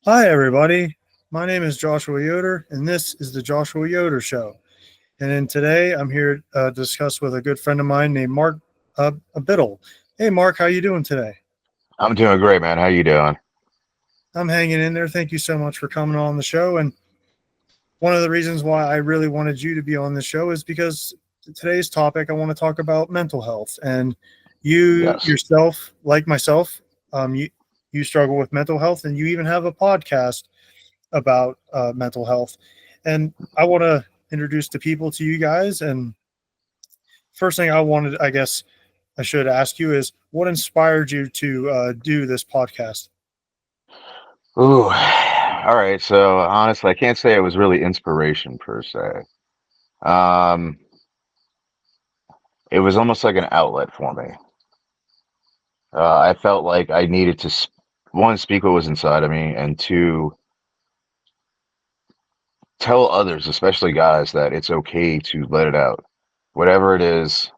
Hi, everybody. My name is Joshua Yoder, and this is the Joshua Yoder Show. And then today, I'm here to discuss with a good friend of mine named Mark Bittle. Hey, Mark, how you doing today? I'm doing great, man. How you doing? I'm hanging in there. Thank you so much for coming on the show. And one of the reasons why I really wanted you to be on the show is because today's topic, I want to talk about mental health. And you Yes. yourself, like myself, you struggle with mental health, and you even have a podcast about mental health. And I want to introduce the people to you guys. And first thing I guess I should ask you is what inspired you to do this podcast? Ooh. All right. So honestly, I can't say it was really inspiration per se. Um, it was almost like an outlet for me. I felt like I needed to, one, speak what was inside of me, and two, tell others, especially guys, that it's okay to let it out. Whatever it is,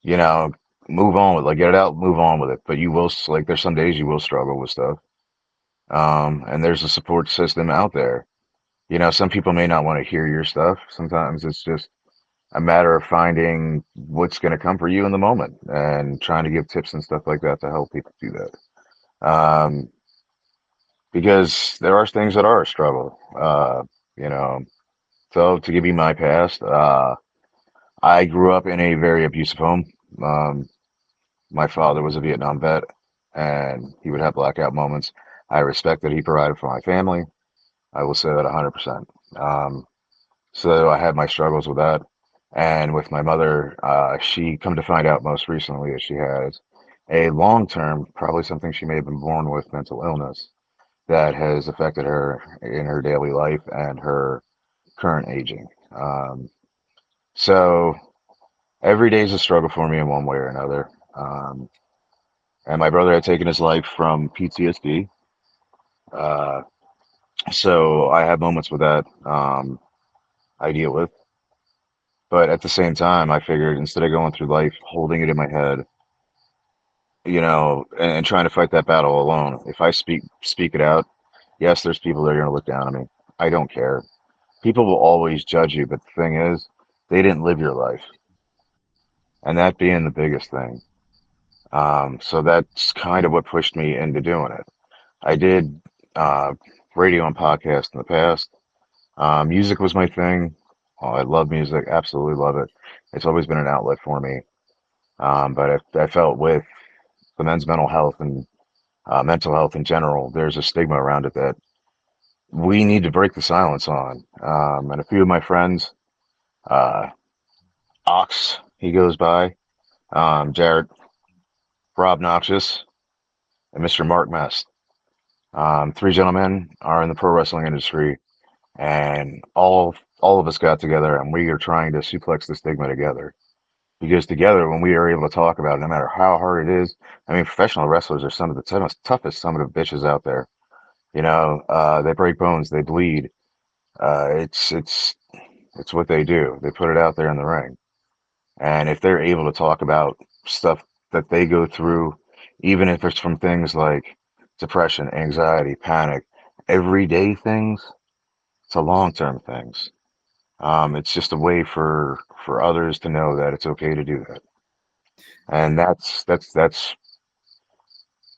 you know, move on with, like, get it out, move on with it. But you will, like, there's some days you will struggle with stuff. And there's a support system out there. Some people may not want to hear your stuff. Sometimes it's just a matter of finding what's going to come for you in the moment and trying to give tips and stuff like that to help people do that. Because there are things that are a struggle. You know, so to give you my past, I grew up in a very abusive home. Um, my father was a Vietnam vet, and he would have blackout moments. I respect that he provided for my family. I will say that 100%. Um, So I had my struggles with that. And with my mother, she come to find out most recently that she has a long-term, probably something she may have been born with, mental illness that has affected her in her daily life and her current aging. So every day is a struggle for me in one way or another. And my brother had taken his life from PTSD. Uh, so I have moments with that I deal with. But at the same time, I figured instead of going through life holding it in my head, and trying to fight that battle alone, if I speak it out, yes, there's people that are going to look down on me. I don't care. People will always judge you, but the thing is, they didn't live your life, and that being the biggest thing. So that's kind of what pushed me into doing it. I did uh, radio and podcast in the past. Music was my thing. Oh, I love music, absolutely love it. It's always been an outlet for me. But I felt with the men's mental health in general, there's a stigma around it that we need to break the silence on. And a few of my friends, uh, Ox, he goes by, Jared, Rob Noxious, and Mr. Mark Mest. Three gentlemen are in the pro wrestling industry, and all of us got together, and we are trying to suplex the stigma together. Because together, when we are able to talk about it, no matter how hard it is, I mean, professional wrestlers are some of the toughest son of bitches out there. They break bones, they bleed. It's what they do. They put it out there in the ring. And if they're able to talk about stuff that they go through, even if it's from things like depression, anxiety, panic, everyday things to long-term things. It's just a way for others to know that it's okay to do that. And that's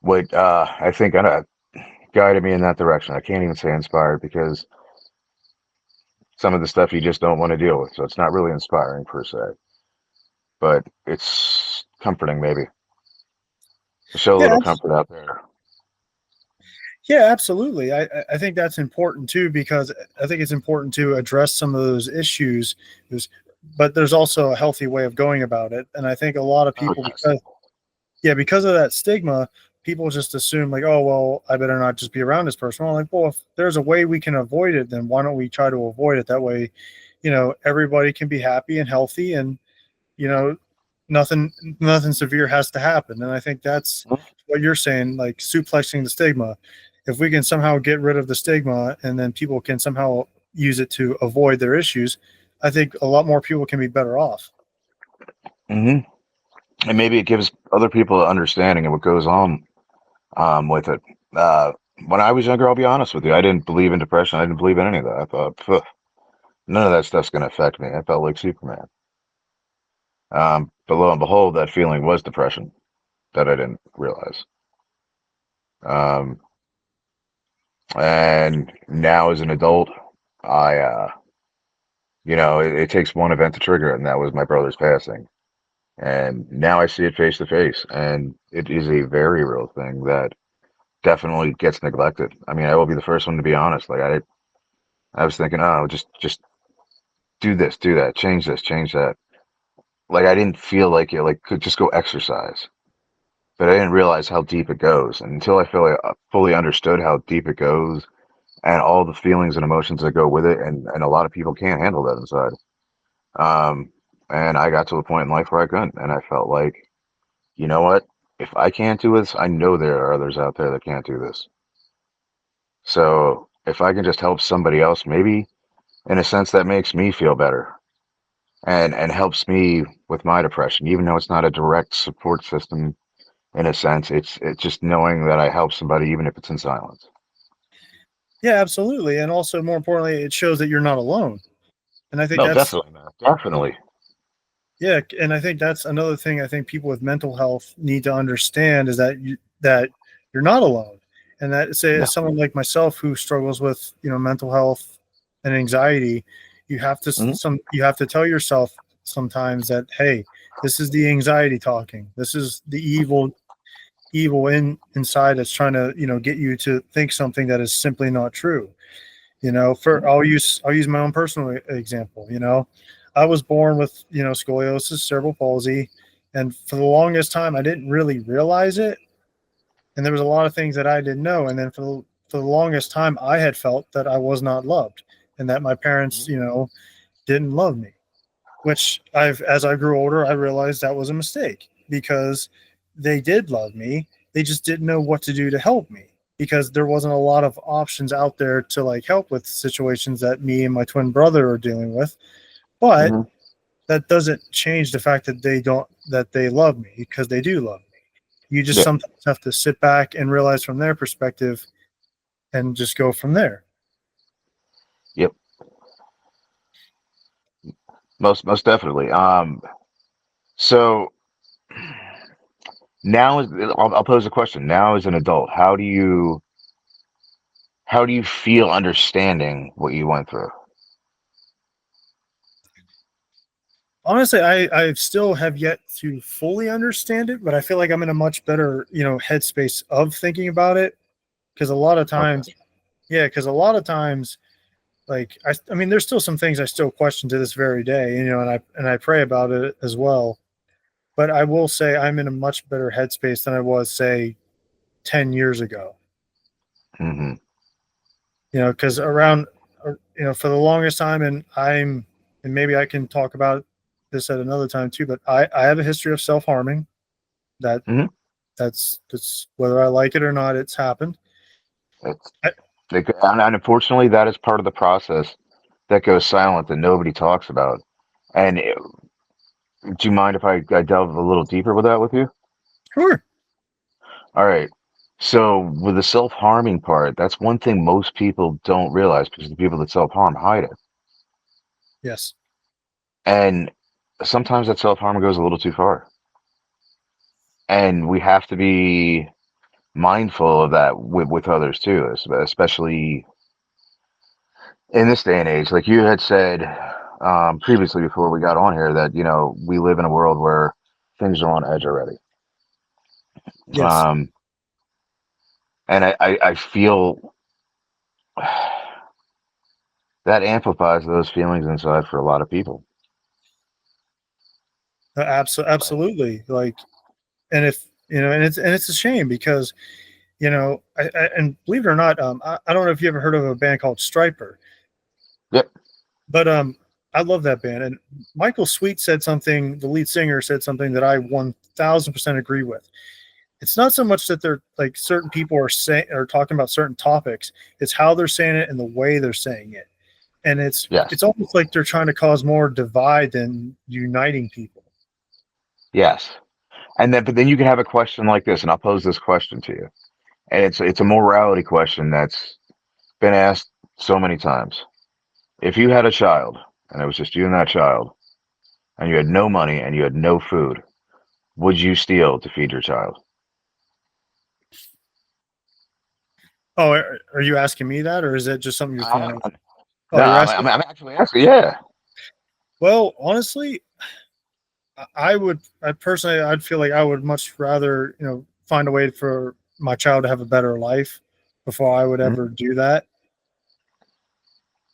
what I think guided me in that direction. I can't even say inspired because some of the stuff you just don't want to deal with. So it's not really inspiring per se, but it's comforting maybe to show a Yeah, little comfort out there. yeah, absolutely. I think that's important too because I think it's important to address some of those issues. There's- But there's also a healthy way of going about it, and I think a lot of Oh people yes. because of that stigma, people just assume like, oh well, I better not just be around this person. I'm like, well, if there's a way we can avoid it, then why don't we try to avoid it? That way, everybody can be happy and healthy, and you know, nothing nothing severe has to happen. And I think that's what you're saying, like suplexing the stigma. If we can somehow get rid of the stigma, and then people can somehow use it to avoid their issues, I think a lot more people can be better off. hmm And maybe it gives other people an understanding of what goes on with it. When I was younger, I'll be honest with you, I didn't believe in depression. I didn't believe in any of that. I thought, "Phew, none of that stuff's going to affect me." I felt like Superman. But lo and behold, that feeling was depression that I didn't realize. Um, and now as an adult, I, it takes one event to trigger it, and that was my brother's passing. And now I see it face to face, and it is a very real thing that definitely gets neglected. I mean, I will be the first one to be honest. Like I was thinking, oh, just do this, do that, change this, change that. Like I didn't feel like it. Like could just go exercise, but I didn't realize how deep it goes. And until I feel like I fully understood how deep it goes and all the feelings and emotions that go with it, and a lot of people can't handle that inside. Um, and I got to a point in life where I couldn't, and I felt like, you know what? If I can't do this, I know there are others out there that can't do this. So if I can just help somebody else, maybe in a sense that makes me feel better and helps me with my depression, even though it's not a direct support system in a sense, it's just knowing that I help somebody, even if it's in silence. Yeah, absolutely. And also, more importantly, it shows that you're not alone. And I think No, that's, definitely, man. Definitely. yeah, and I think that's another thing I think people with mental health need to understand is that you're not alone. And that, say, No. as someone like myself who struggles with, mental health and anxiety, Hmm. you have to tell yourself sometimes that, hey, this is the anxiety talking. This is the evil inside that's trying to, get you to think something that is simply not true. For I'll use my own personal example. I was born with, scoliosis, cerebral palsy, and for the longest time I didn't really realize it, and there was a lot of things that I didn't know, and then for the longest time I had felt that I was not loved and that my parents, didn't love me, which as I grew older I realized that was a mistake because they did love me. They just didn't know what to do to help me because there wasn't a lot of options out there to like help with situations that me and my twin brother are dealing with. But Hmm. that doesn't change the fact that they love me, because they do love me. You just Yeah. sometimes have to sit back and realize from their perspective and just go from there. Yep. Most definitely. So now is I'll pose a question. Now as an adult, how do you feel understanding what you went through? Honestly, I still have yet to fully understand it, but I feel like I'm in a much better, headspace of thinking about it. Because a lot of Okay. times, yeah, because a lot of times, like I mean, there's still some things I still question to this very day, and I pray about it as well. But I will say I'm in a much better headspace than I was, say, 10 years ago. Hmm. Because around, for the longest time, and maybe I can talk about this at another time too. But I have a history of self harming. That Hmm. that's whether I like it or not, it's happened. It's I, and unfortunately, that is part of the process that goes silent that nobody talks about. And do you mind if I delve a little deeper with that with you? sure. All right. So with the self-harming part, that's one thing most people don't realize because the people that self-harm hide it. Yes. And sometimes that self-harm goes a little too far. And we have to be mindful of that with others too, especially in this day and age. Like you had said previously before we got on here that, we live in a world where things are on edge already. Yes. Um, and I feel that amplifies those feelings inside for a lot of people. But Absolutely. Like, and if and it's a shame because and believe it or not, I don't know if you ever heard of a band called Striper, yep. but I love that band. And Michael Sweet said something. The lead singer said something that I 1,000% agree with. It's not so much that they're like certain people are saying or talking about certain topics. It's how they're saying it and the way they're saying it. And it's Yes. it's almost like they're trying to cause more divide than uniting people. Yes. And then, but then you can have a question like this, and I'll pose this question to you. and it's a morality question that's been asked so many times. If you had a child and it was just you and that child, and you had no money and you had no food, would you steal to feed your child? Oh, are you asking me that, or is it just something you're Uh, throwing out? Oh, no, you're asking. I'm actually asking. Yeah. Well, honestly, I would. I personally, I'd feel like I would much rather, find a way for my child to have a better life before I would Mhm. ever do that.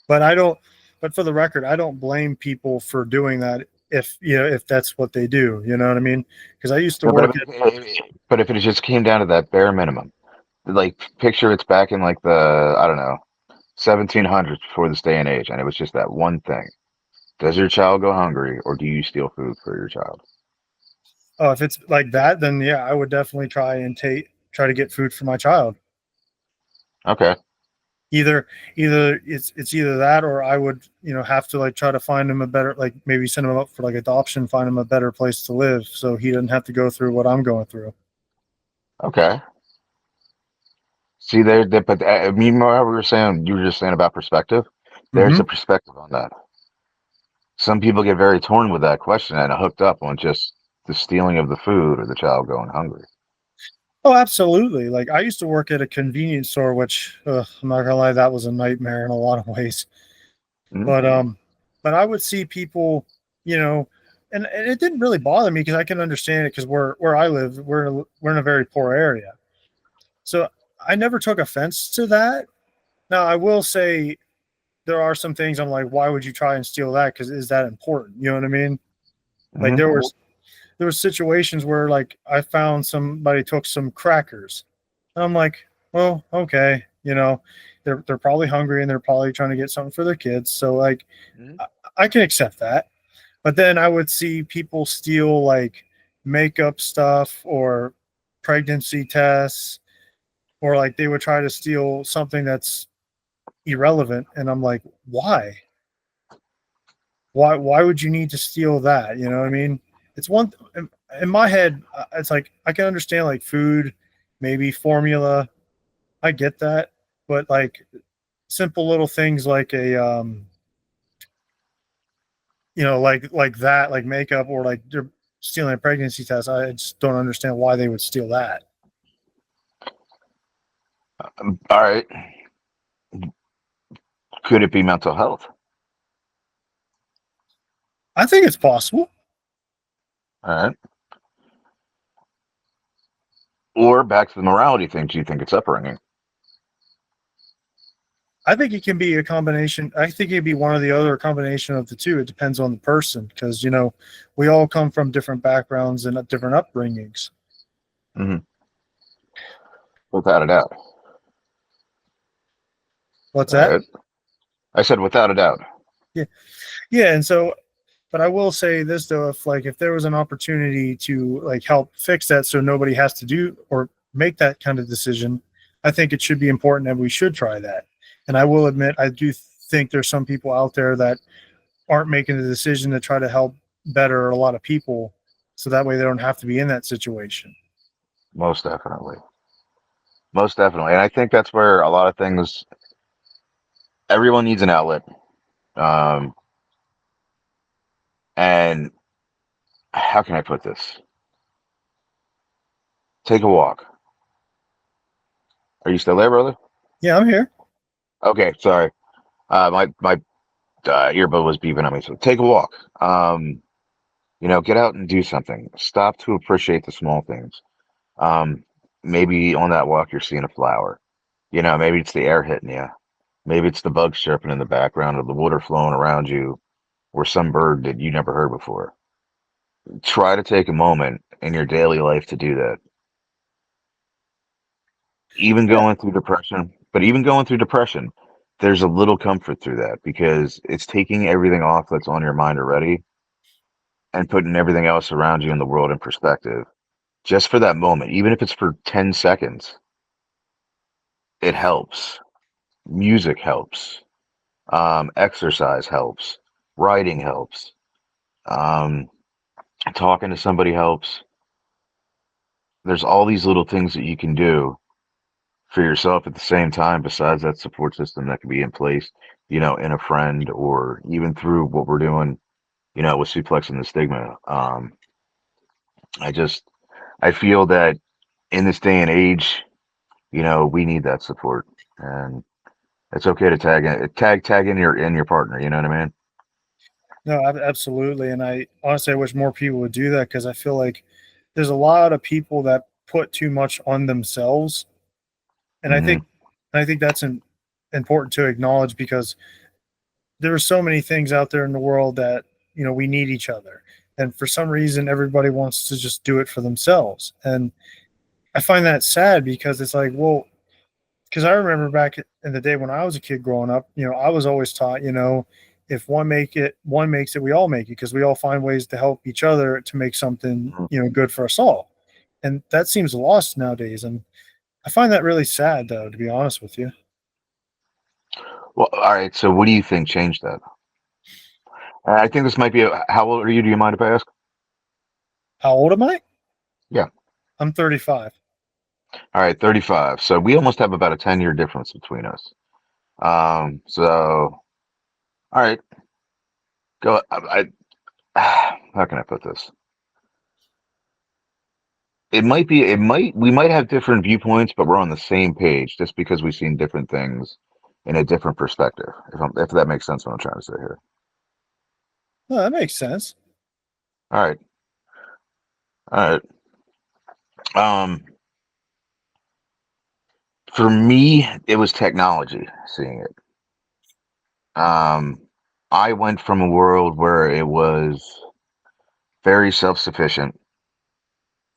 But I don't. But for the record, I don't blame people for doing that if that's what they do. You know what I mean? Because I used to No, work at. but if it just came down to that bare minimum, like picture it's back in like the I don't know 1700s before this day and age, and it was just that one thing. Does your child go hungry, or do you steal food for your child? Oh, if it's like that, then yeah, I would definitely try to get food for my child. Okay, Either it's either that, or I would have to like try to find him a better, like maybe send him up for like adoption, find him a better place to live so he doesn't have to go through what I'm going through. okay. See there, but meanwhile, we were saying you were just saying about perspective. There's Hmm. a perspective on that. Some people get very torn with that question and hooked up on just the stealing of the food or the child going hungry. Oh, absolutely. Like I used to work at a convenience store, which I'm not gonna lie, that was a nightmare in a lot of ways. Mhm. But I would see people, you know, and it didn't really bother me because I can understand it because where I live, we're in a very poor area. So I never took offense to that. Now I will say there are some things I'm like, why would you try and steal that? Because is that important? You know what I mean? Like Hmm. there was situations where like I found somebody took some crackers, and I'm like, well, okay, they're probably hungry and they're probably trying to get something for their kids. So like, Hmm. I, I can accept that. But then I would see people steal like makeup stuff or pregnancy tests, or like they would try to steal something that's irrelevant, and I'm like, why? Why would you need to steal that? You know what I mean? It's one in my head. It's like I can understand like food, maybe formula. I get that, but like simple little things like like that, like makeup, or like they're stealing a pregnancy test. I just don't understand why they would steal that. All right. Could it be mental health? I think it's possible. All right. Or back to the morality thing. Do you think it's upbringing? I think it can be a combination. I think it'd be one or the other, a combination of the two. It depends on the person because we all come from different backgrounds and different upbringings. Hmm. Without a doubt. What's All that? right. I said without a doubt. Yeah, yeah. And so, but I will say this though, if there was an opportunity to like help fix that, so nobody has to do or make that kind of decision, I think it should be important and we should try that. And I will admit, I do think there's some people out there that aren't making the decision to try to help better a lot of people, so that way they don't have to be in that situation. Most definitely. Most definitely. And I think that's where a lot of things, everyone needs an outlet. Um, and how can I put this? Take a walk. Are you still there, brother? Yeah, I'm here. Okay, sorry. My earbud was beeping at me. So take a walk. Get out and do something. Stop to appreciate the small things. Um, maybe on that walk you're seeing a flower. Maybe it's the air hitting you. Maybe it's the bugs chirping in the background or the water flowing around you or some bird that you never heard before. Try to take a moment in your daily life to do that. Even Yeah, going through depression, but even going through depression, there's a little comfort through that because it's taking everything off that's on your mind already and putting everything else around you in the world in perspective. Just for that moment, even if it's for 10 seconds, it helps. Music helps. Exercise helps. Writing helps. Um, Talking to somebody helps. There's all these little things that you can do for yourself at the same time, besides that support system that can be in place, in a friend or even through what we're doing, with suplex and the stigma. I just, I feel that in this day and age, we need that support, and it's okay to tag in your partner. You know what I mean? No, absolutely. And I honestly, I wish more people would do that because I feel like there's a lot of people that put too much on themselves. And Hmm. I think that's important to acknowledge because there are so many things out there in the world that, we need each other. And for some reason, everybody wants to just do it for themselves. And I find that sad because it's like, well, because I remember back in the day when I was a kid growing up, I was always taught, if one makes it, we all make it because we all find ways to help each other to make something, good for us all. And that seems lost nowadays. And I find that really sad, though, to be honest with you. Well, all right. So, what do you think changed that? I think this might be. How old are you? Do you mind if I ask? How old am I? Yeah. I'm 35. All right, 35. So we almost have about a 10-year difference between us. So, all right, go. How can I put this? We might have different viewpoints, but we're on the same page just because we've seen different things in a different perspective. If that makes sense, what I'm trying to say here. No, that makes sense. All right, all right. Um, for me, it was technology, seeing it. Um, I went from a world where it was very self-sufficient.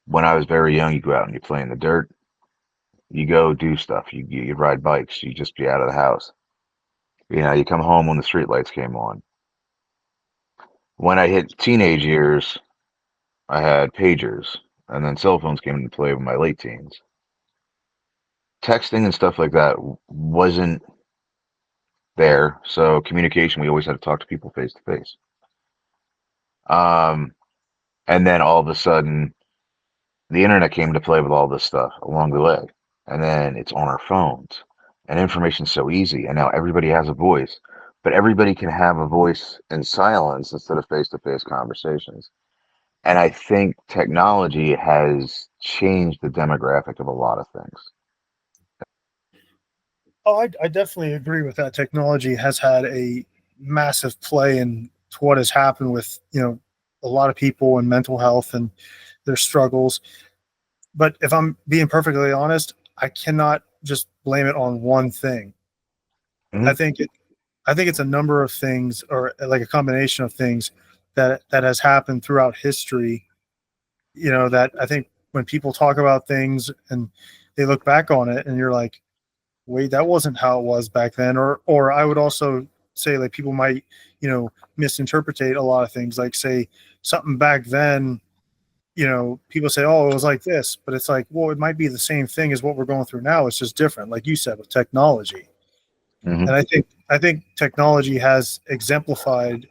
When I was very young, you go out and you play in the dirt. You go do stuff. You ride bikes. You just be out of the house. You come home when the street lights came on. When I hit teenage years, I had pagers, and then cell phones came into play with my late teens. Texting and stuff like that wasn't there, so communication, we always had to talk to people face to face. Um, and then all of a sudden, the internet came to play with all this stuff along the way. And then it's on our phones. And information's so easy. And now everybody has a voice. But everybody can have a voice in silence instead of face to face conversations. And I think technology has changed the demographic of a lot of things. Oh, I definitely agree with that. Technology has had a massive play in to what has happened with, a lot of people and mental health and their struggles. But if I'm being perfectly honest, I cannot just blame it on one thing. I Hmm. think it, I think it's a number of things or like a combination of things that has happened throughout history, that I think when people talk about things and they look back on it and you're like, wait, that wasn't how it was back then. Or I would also say like people might, misinterpret a lot of things, like say something back then, people say, oh, it was like this, but it's like, well, it might be the same thing as what we're going through now. It's just different, like you said, with technology. Hmm. And I think technology has exemplified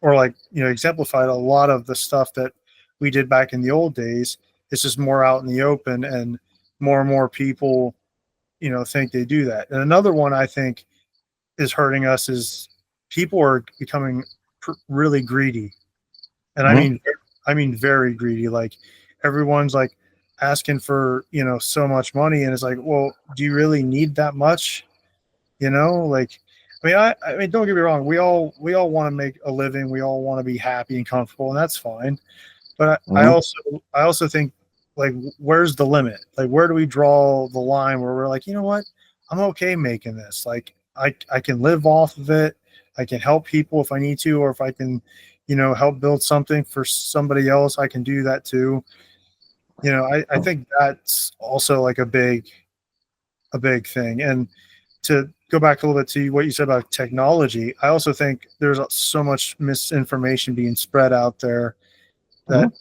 or like, exemplified a lot of the stuff that we did back in the old days. It's just more out in the open and more people, think they do that. And another one I think is hurting us is people are becoming really greedy. And Hmm. I mean very greedy. Like everyone's like asking for, so much money and it's like, well, do you really need that much? Like I mean, don't get me wrong, we all want to make a living, we all want to be happy and comfortable, and that's fine. But Hmm. I also think, like, where's the limit? Like, where do we draw the line where we're like, you know what, I'm okay making this. Like, I can live off of it. I can help people if I need to, or if I can, help build something for somebody else, I can do that too. I think that's also like a big thing. And to go back a little bit to what you said about technology, I also think there's so much misinformation being spread out there Hmm. that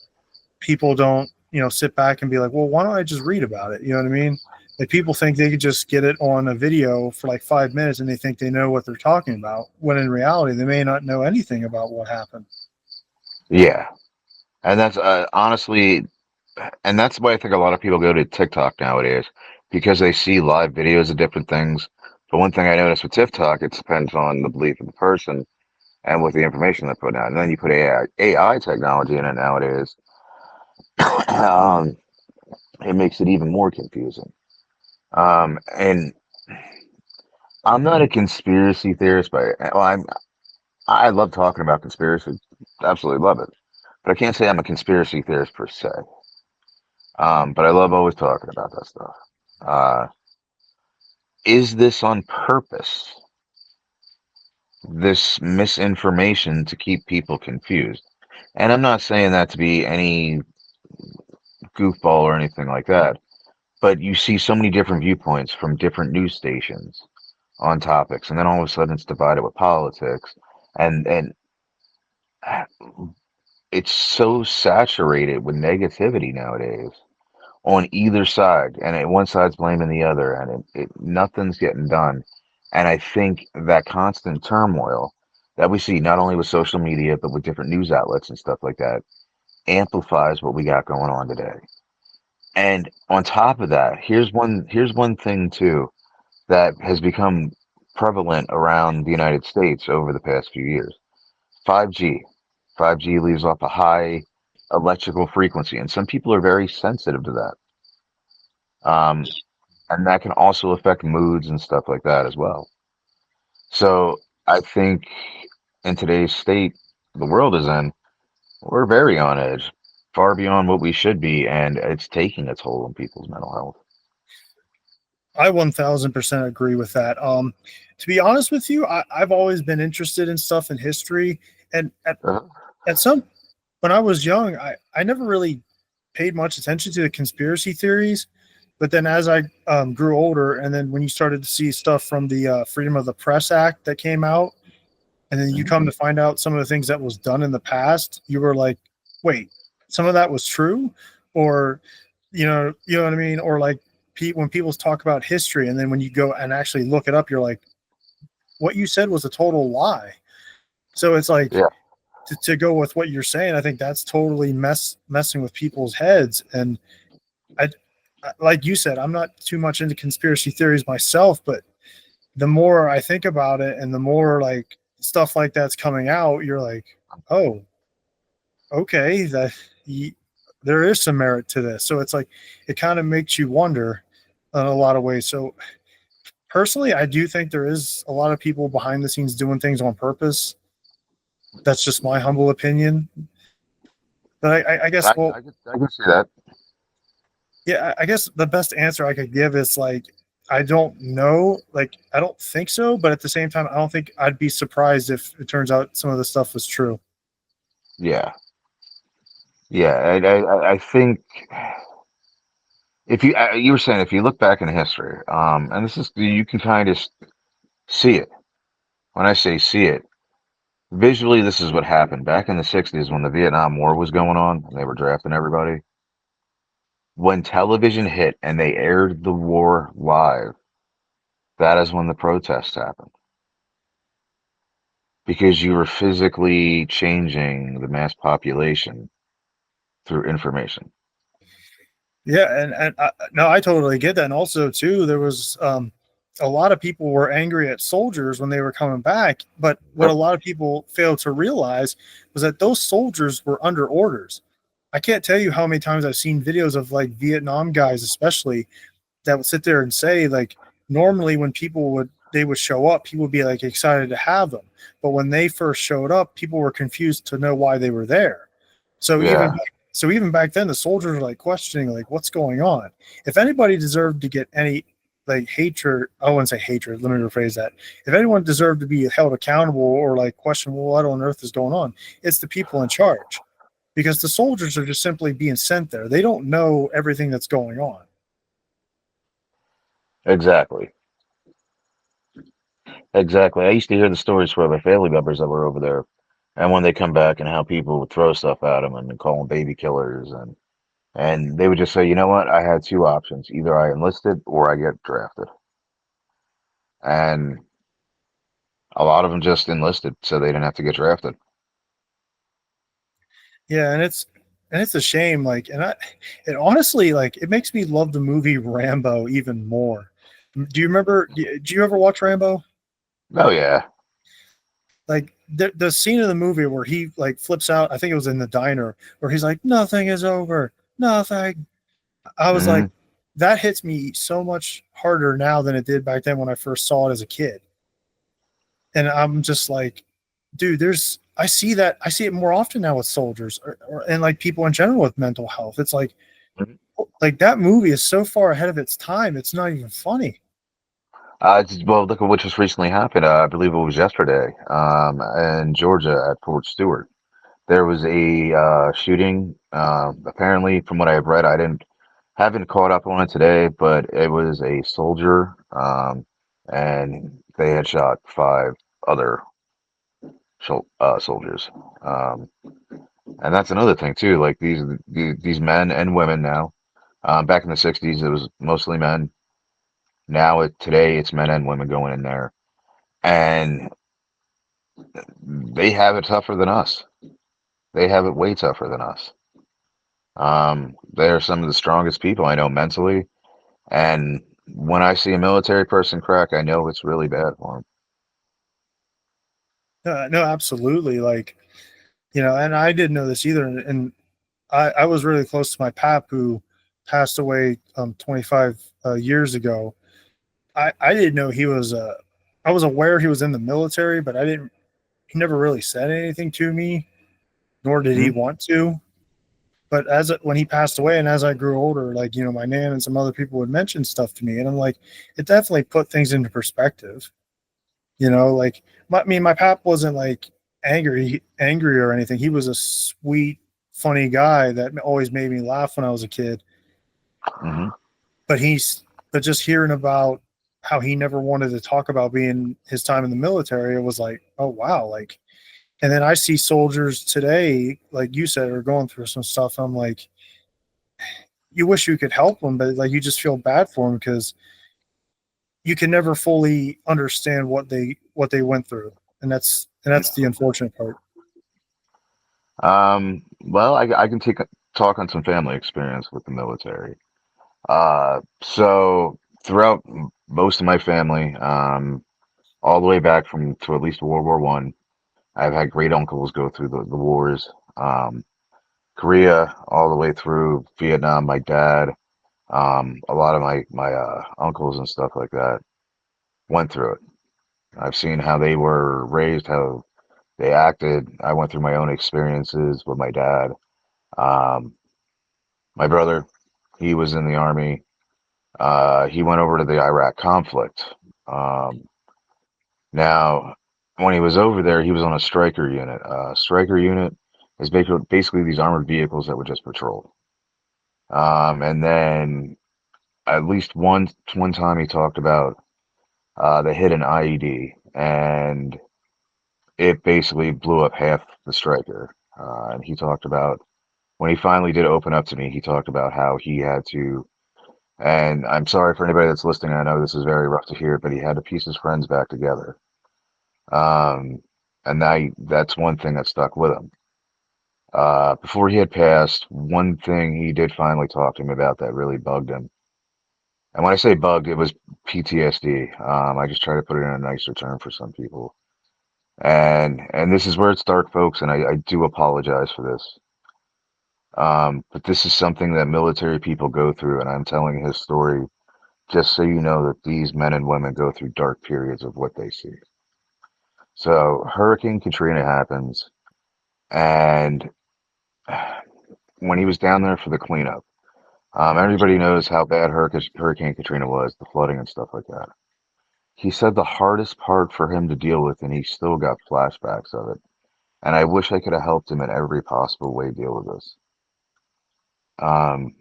people don't, sit back and be like, well, why don't I just read about it? You know what I mean? Like people think they could just get it on a video for like 5 minutes and they think they know what they're talking about, when in reality, they may not know anything about what happened. Yeah. And that's honestly, and that's why I think a lot of people go to TikTok nowadays. because they see live videos of different things. But one thing I noticed with TikTok, it depends on the belief of the person and with the information they're putting out. And then you put AI technology in it nowadays, um, it makes it even more confusing. And I'm not a conspiracy theorist, but I love talking about conspiracy. Absolutely love it. But I can't say I'm a conspiracy theorist per se. But I love always talking about that stuff. Uh, is this on purpose? This misinformation to keep people confused? And I'm not saying that to be any goofball or anything like that, but you see so many different viewpoints from different news stations on topics, and then all of a sudden it's divided with politics, and it's so saturated with negativity nowadays on either side, and one side's blaming the other, and nothing's getting done. And I think that constant turmoil that we see not only with social media but with different news outlets and stuff like that amplifies what we got going on today. And on top of that, here's one thing too that has become prevalent around the United States over the past few years. 5G. 5G leaves off a high electrical frequency, and some people are very sensitive to that. Um, and that can also affect moods and stuff like that as well. So I think in today's state the world is in, we're very on edge, far beyond what we should be, and it's taking a toll on people's mental health. I 1000% agree with that. To be honest with you, I've always been interested in stuff in history. And Uh, at some, when I was young, I never really paid much attention to the conspiracy theories. But then as I grew older, and then when you started to see stuff from the Freedom of the Press Act that came out, and then you mhm. come to find out some of the things that was done in the past, you were like, wait, some of that was true, or you know what I mean, or like when people talk about history, and then when you go and actually look it up, you're like, what you said was a total lie. So it's like Yeah, to go with what you're saying. I think that's totally messing with people's heads, and I like you said, I'm not too much into conspiracy theories myself, but the more I think about it and the more like stuff like that's coming out, you're like, oh, okay, there is some merit to this. So it's like it kind of makes you wonder in a lot of ways. So personally, I do think there is a lot of people behind the scenes doing things on purpose. That's just my humble opinion. But I guess, well, I can see that. yeah, I guess the best answer I could give is like, I don't know. Like, I don't think so. But at the same time, I don't think I'd be surprised if it turns out some of the stuff was true. Yeah, yeah. I think if you were saying if you look back in history, and this is you can kind of see it. When I say see it, visually, this is what happened back in the '60s when the Vietnam War was going on and they were drafting everybody. When television hit and they aired the war live, that is when the protests happened because you were physically changing the mass population through information. Yeah, and no, I totally get that. And also, too, there was a lot of people were angry at soldiers when they were coming back. But what a Yep. lot of people failed to realize was that those soldiers were under orders. I can't tell you how many times I've seen videos of like Vietnam guys, especially, that would sit there and say like, normally when people would they would show up, people would be like excited to have them, but when they first showed up, people were confused to know why they were there. so even Yeah. back, so even back then, the soldiers were like questioning like what's going on. If anybody deserved to get any like hatred, I wouldn't say hatred, let me rephrase that. If anyone deserved to be held accountable or like question, well, what on earth is going on, it's the people in charge, because the soldiers are just simply being sent there. They don't know everything that's going on. Exactly. Exactly. I used to hear the stories from my family members that were over there, and when they come back and how people would throw stuff at them and call them baby killers, and they would just say, you know what? I had two options: either I enlisted or I get drafted. And a lot of them just enlisted so they didn't have to get drafted. Yeah, and and it's a shame. Like, it honestly, like, it makes me love the movie Rambo even more. Do you remember? Do you ever watch Rambo? Oh yeah. Like the scene of the movie where he like flips out. I think it was in the diner where he's like, "Nothing is over, nothing." I was like, Hmm. that hits me so much harder now than it did back then when I first saw it as a kid. And I'm just like, dude, I see it more often now with soldiers and like people in general with mental health. It's like that movie is so far ahead of its time. It's not even funny. Well, look at what just recently happened. I believe it was yesterday, in Georgia at Fort Stewart. There was a shooting. Apparently, from what I've read, I didn't haven't caught up on it today, but it was a soldier, and they had shot five other soldiers. Um, and that's another thing too. Like these men and women now. Back in the '60s, it was mostly men. Now today, it's men and women going in there, and they have it tougher than us. They have it way tougher than us. They're some of the strongest people I know mentally, and when I see a military person crack, I know it's really bad for them. No, absolutely. Like, and I didn't know this either. And I was really close to my pap who passed away 25 years ago. I didn't know he was, I was aware he was in the military, but he never really said anything to me, nor did he Hmm. want to. But when he passed away, and as I grew older, like my nan and some other people would mention stuff to me, and I'm like, it definitely put things into perspective. Like my pap wasn't like angry or anything. He was a sweet, funny guy that always made me laugh when I was a kid. Hmm. But but just hearing about how he never wanted to talk about being his time in the military, it was like, oh wow, like. And then I see soldiers today, like you said, are going through some stuff. I'm like, you wish you could help them, but like you just feel bad for them because you can never fully understand what they went through, and that's the unfortunate part. Well, I can talk on some family experience with the military. So throughout most of my family, all the way back from to at least World War I, I've had great uncles go through the wars. Korea, all the way through Vietnam. My dad, a lot of my uncles and stuff like that went through it. I've seen how they were raised, how they acted. I went through my own experiences with my dad. Um, my brother, he was in the army. He went over to the Iraq conflict. Um, Now, when he was over there, he was on a striker unit. Striker unit is basically these armored vehicles that would just patrol. And then at least one time he talked about they hit an IED and it basically blew up half the striker. And he talked about when he finally did open up to me, he talked about how he had to. And I'm sorry for anybody that's listening. I know this is very rough to hear, but he had to piece his friends back together. Um, and that's one thing that stuck with him. Before he had passed, one thing he did finally talk to him about that really bugged him. And when I say bugged, it was PTSD. I just try to put it in a nicer term for some people. And this is where it's dark, folks, and I do apologize for this. But this is something that military people go through, and I'm telling his story just so you know that these men and women go through dark periods of what they see. So Hurricane Katrina happens, and when he was down there for the cleanup, everybody knows how bad Hurricane Katrina was, the flooding and stuff like that. He said the hardest part for him to deal with, and he still got flashbacks of it. And I wish I could have helped him in every possible way deal with this. Um,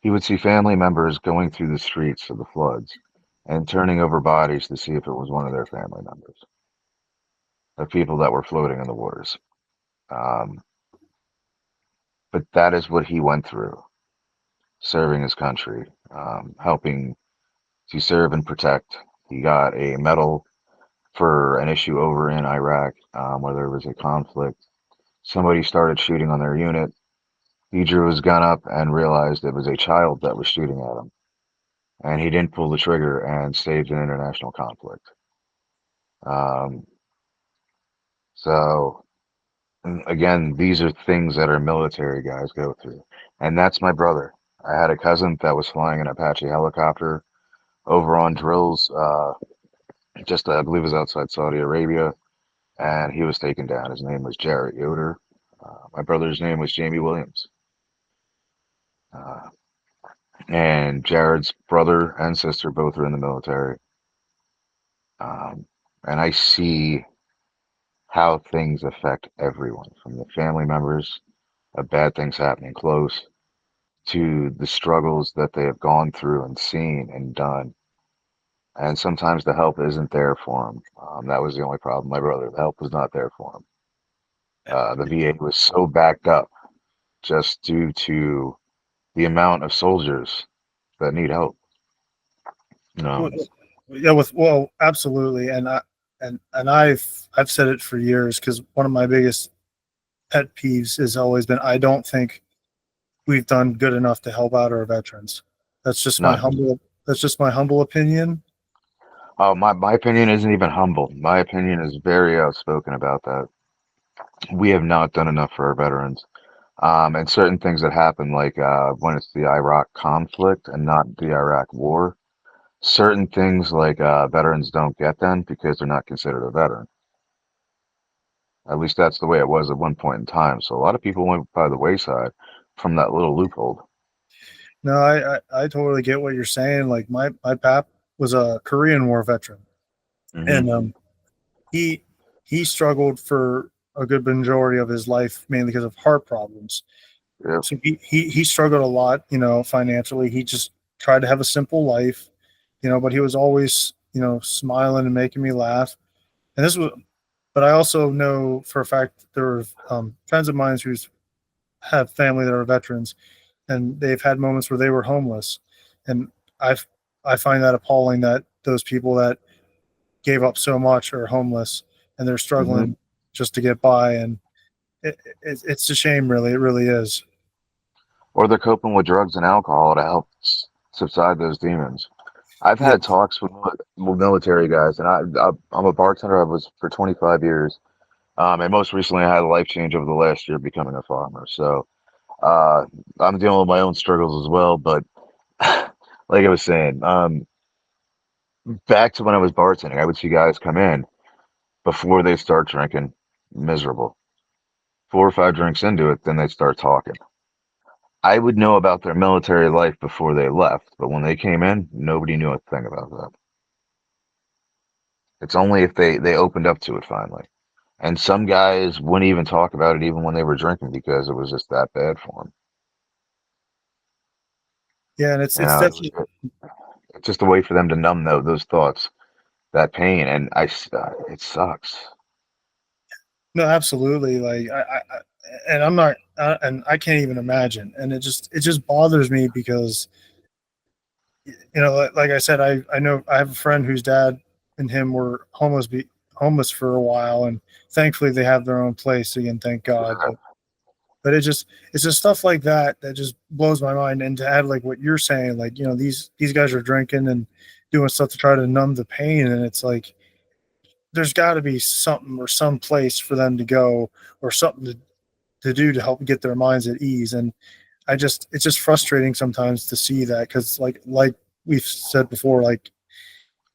he would see family members going through the streets of the floods and turning over bodies to see if it was one of their family members, the people that were floating in the waters. Um, but that is what he went through, serving his country, helping to serve and protect. He got a medal for an issue over in Iraq, where there was a conflict. Somebody started shooting on their unit. He drew his gun up and realized it was a child that was shooting at him. And he didn't pull the trigger and saved an international conflict. Um, so, again, these are things that our military guys go through. And that's my brother. I had a cousin that was flying an Apache helicopter over on drills, just I believe it was outside Saudi Arabia, and he was taken down. His name was Joshua Yoder. My brother's name was Jamie Williams. Uh, and Jared's brother and sister both are in the military. Um, and I see how things affect everyone, from the family members of bad things happening close to the struggles that they have gone through and seen and done. And sometimes the help isn't there for them. That was the only problem. My brother, the help was not there for him. The VA was so backed up just due to the amount of soldiers that need help. Well, Um, yeah, well, absolutely, and I've said it for years because one of my biggest pet peeves has always been I don't think we've done good enough to help out our veterans. That's just my None. humble opinion. Oh, my opinion isn't even humble. My opinion is very outspoken about that. We have not done enough for our veterans. And certain things that happen, like when it's the Iraq conflict and not the Iraq war, certain things like veterans don't get them because they're not considered a veteran. At least that's the way it was at one point in time. So a lot of people went by the wayside from that little loophole. No, I totally get what you're saying. Like my pap was a Korean War veteran, Hmm. and he he struggled for a good majority of his life mainly because of heart problems. Yep. So he struggled a lot, financially. He just tried to have a simple life, but he was always, smiling and making me laugh. And this was, but I also know for a fact there were friends of mine who have family that are veterans, and they've had moments where they were homeless, and I I find that appalling that those people that gave up so much are homeless and they're Hmm. struggling just to get by, and it's a shame, really. It really is. Or they're coping with drugs and alcohol to help subside those demons. I've Yeah. had talks with military guys, and I'm a bartender. I was for 25 years. And most recently, I had a life change over the last year becoming a farmer. So uh, I'm dealing with my own struggles as well. But like I was saying, back to when I was bartending, I would see guys come in before they start drinking, miserable. 4 or 5 drinks into it, then they start talking. I would know about their military life before they left, but when they came in, nobody knew a thing about that. It's only if they opened up to it finally. And some guys wouldn't even talk about it even when they were drinking because it was just that bad for them. Yeah, and You it's know, definitely. it's just a way for them to numb those thoughts, that pain, and it sucks. No, absolutely. Like and I'm not, and I can't even imagine. And it just bothers me because like I said, I know I have a friend whose dad and him were homeless for a while, and thankfully they have their own place again. Thank God. Yeah, But it's just stuff like that that just blows my mind. And to add like what you're saying, like these guys are drinking and doing stuff to try to numb the pain, and it's like there's got to be something or some place for them to go or something to do to help get their minds at ease. And it's just frustrating sometimes to see that because like we've said before, like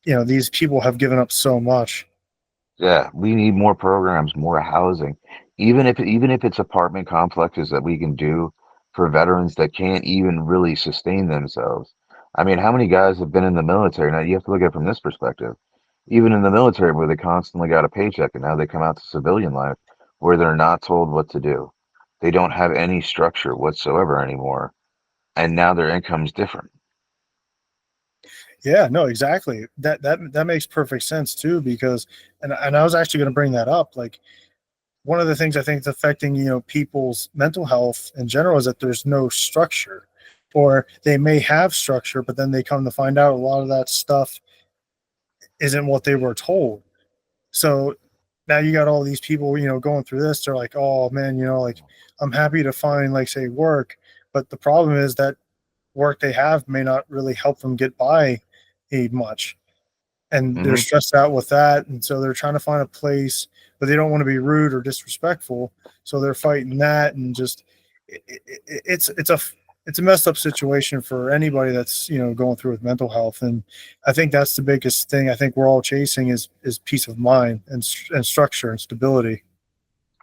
these people have given up so much. yeah, we need more programs, more housing. Even if it's apartment complexes that we can do for veterans that can't even really sustain themselves. I mean, how many guys have been in the military? Now you have to look at it from this perspective. Even in the military where they constantly got a paycheck and now they come out to civilian life where they're not told what to do. They don't have any structure whatsoever anymore, and now their income's different. Yeah, no, exactly. That makes perfect sense too, because and I was actually going to bring that up. Like one of the things I think is affecting people's mental health in general is that there's no structure, or they may have structure, but then they come to find out a lot of that stuff isn't what they were told. So now you got all these people, going through this. They're like, oh man, like I'm happy to find like say work, but the problem is that work they have may not really help them get by much, and they're Hmm. stressed out with that, and so they're trying to find a place, but they don't want to be rude or disrespectful, so they're fighting that, and just it's a messed up situation for anybody that's going through with mental health. And I think that's the biggest thing I think we're all chasing is peace of mind and structure and stability.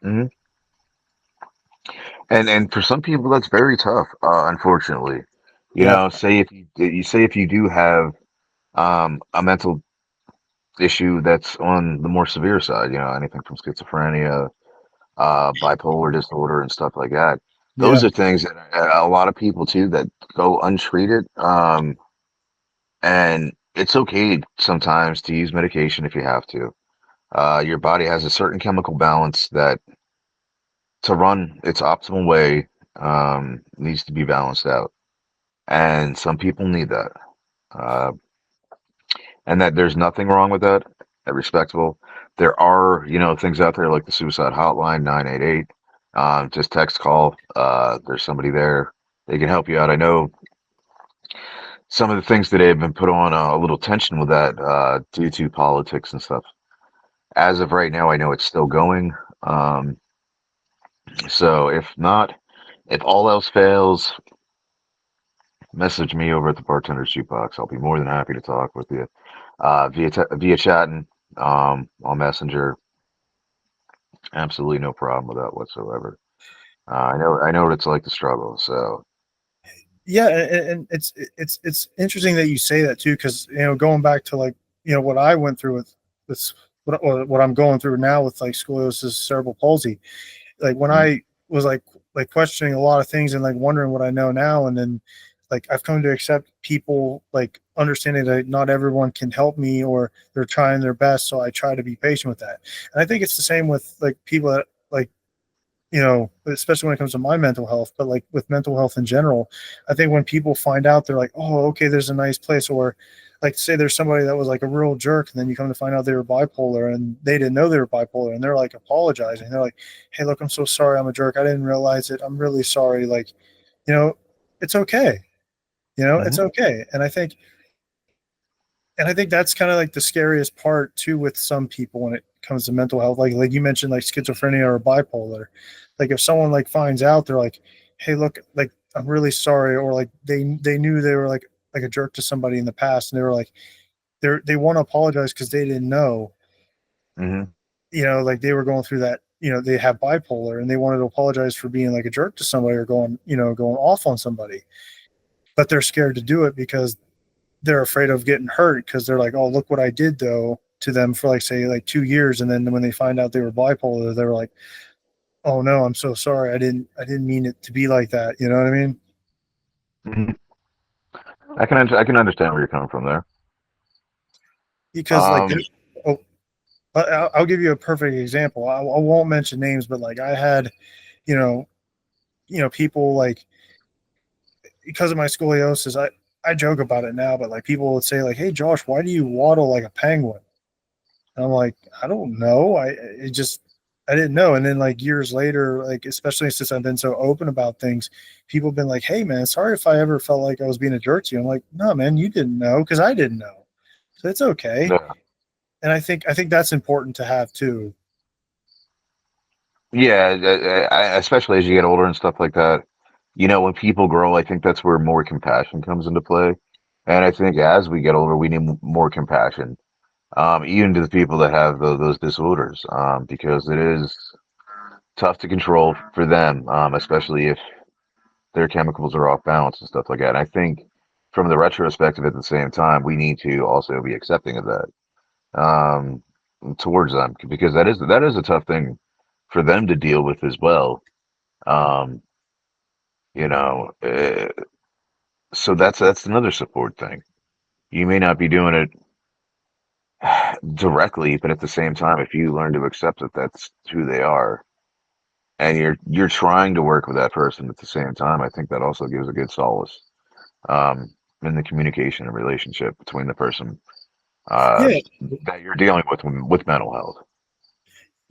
Hmm. And for some people that's very tough, unfortunately. Yeah, Say if you do have a mental issue that's on the more severe side, anything from schizophrenia, bipolar disorder, and stuff like that. yeah, Those are things that a lot of people too that go untreated. And it's okay sometimes to use medication if you have to. Your body has a certain chemical balance that to run its optimal way needs to be balanced out. And some people need that. Uh, and that there's nothing wrong with that. Respectable. There are, things out there like the suicide hotline 988. Just text call. There's somebody there. They can help you out. I know some of the things that have been put on a little tension with that due to politics and stuff. As of right now, I know it's still going. Um, so if not, if all else fails, message me over at the Bartender's Jukebox. I'll be more than happy to talk with you via chatting on Messenger. Absolutely no problem with that whatsoever. I know what it's like to struggle. So, yeah. And it's interesting that you say that too, because going back to like what I went through with this, what I'm going through now with like scoliosis, cerebral palsy. Like when mm, I was like questioning a lot of things and like wondering what I know now, and then like I've come to accept people, like understanding that not everyone can help me or they're trying their best, so I try to be patient with that. And I think it's the same with like people that like especially when it comes to my mental health, but like with mental health in general, I think when people find out, they're like, oh, okay, there's a nice place. Or like, say there's somebody that was like a real jerk, and then you come to find out they were bipolar and they didn't know they were bipolar, and they're like apologizing. They're like, hey, look, I'm so sorry. I'm a jerk. I didn't realize it. I'm really sorry. Like, you know, it's okay. It's hmm. okay. And I think that's kind of like the scariest part too with some people when it comes to mental health. Like you mentioned, like schizophrenia or bipolar. Like if someone like finds out, they're like, "Hey, look, like I'm really sorry," or like they knew they were like a jerk to somebody in the past, and they were like they want to apologize because they didn't know, Hmm. like they were going through that. They have bipolar, and they wanted to apologize for being like a jerk to somebody or going off on somebody, but they're scared to do it because they're afraid of getting hurt because they're like, oh, look what I did though to them for like say like 2 years, and then when they find out they were bipolar, they were like, oh no, I'm so sorry, I didn't mean it to be like that. You know what I mean? Hmm. I can understand where you're coming from there. Because like, Um, oh, I'll give you a perfect example. I won't mention names, but like I had, you know, people like because of my scoliosis, I joke about it now, but like people would say like, hey Josh, why do you waddle like a penguin? And I'm like, I don't know. I didn't know. And then like years later, like especially since I've been so open about things, people have been like, hey man, sorry if I ever felt like I was being a jerk to you. I'm like, no man, you didn't know because I didn't know. So it's okay. yeah, And I think that's important to have too. yeah, especially as you get older and stuff like that. When people grow, I think that's where more compassion comes into play. And I think as we get older, we need more compassion, even to the people that have those disorders, because it is tough to control for them, especially if their chemicals are off balance and stuff like that. And I think from the retrospective at the same time, we need to also be accepting of that towards them because that is a tough thing for them to deal with as well. Um, you know, uh, so that's another support thing. You may not be doing it directly, but at the same time, if you learn to accept that that's who they are, and you're trying to work with that person at the same time, I think that also gives a good solace um, in the communication and relationship between the person uh, Yeah. that you're dealing with mental health.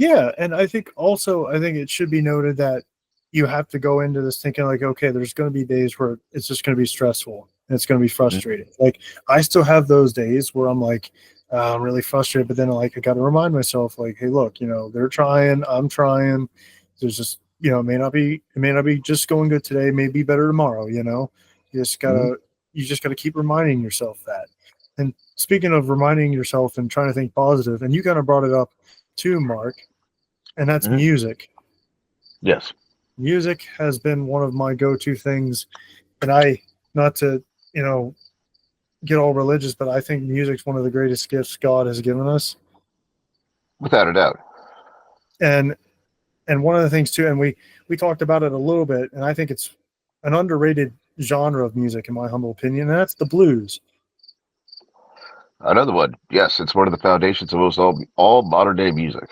Yeah, and I think also I think it should be noted that you have to go into this thinking like, okay, there's going to be days where it's just going to be stressful and it's going to be Mhm, frustrating. Like I still have those days where I'm like, I'm really frustrated, but then like I got to remind myself, like, hey, look, they're trying, I'm trying. There's just it may not be just going good today, maybe better tomorrow. You just mhm, gotta you just gotta keep reminding yourself that. And speaking of reminding yourself and trying to think positive, and you kind of brought it up too, Mark, and that's mhm. music. Yes, Music has been one of my go-to things, and not to, you know, get all religious, but I think music's one of the greatest gifts God has given us. without a doubt. And one of the things too, and we talked about it a little bit, and I think it's an underrated genre of music, in my humble opinion, and that's the blues. Another one. Yes, it's one of the foundations of most all modern day music.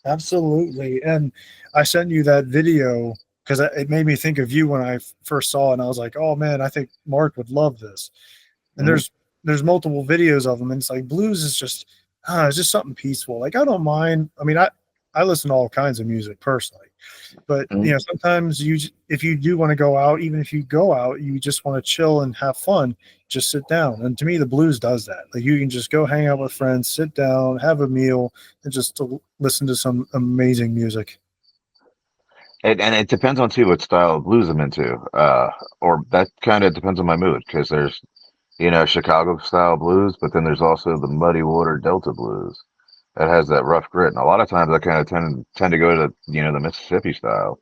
Absolutely. And I sent you that video because it made me think of you when I first saw it, and I was like, oh man, I think Mark would love this. And Mhm, there's multiple videos of them, and it's like blues is just it's just something peaceful. Like I don't mind. I mean, I listen to all kinds of music personally, but mhm. sometimes if you do want to go out, even if you go out, you just want to chill and have fun, just sit down. And to me, the blues does that. Like you can just go hang out with friends, sit down, have a meal, and just to listen to some amazing music. And it depends on too what style of blues I'm into. Or that kind of depends on my mood because there's Chicago style blues, but then there's also the Muddy Water Delta blues that has that rough grit. And a lot of times I kind of tend to go to the Mississippi style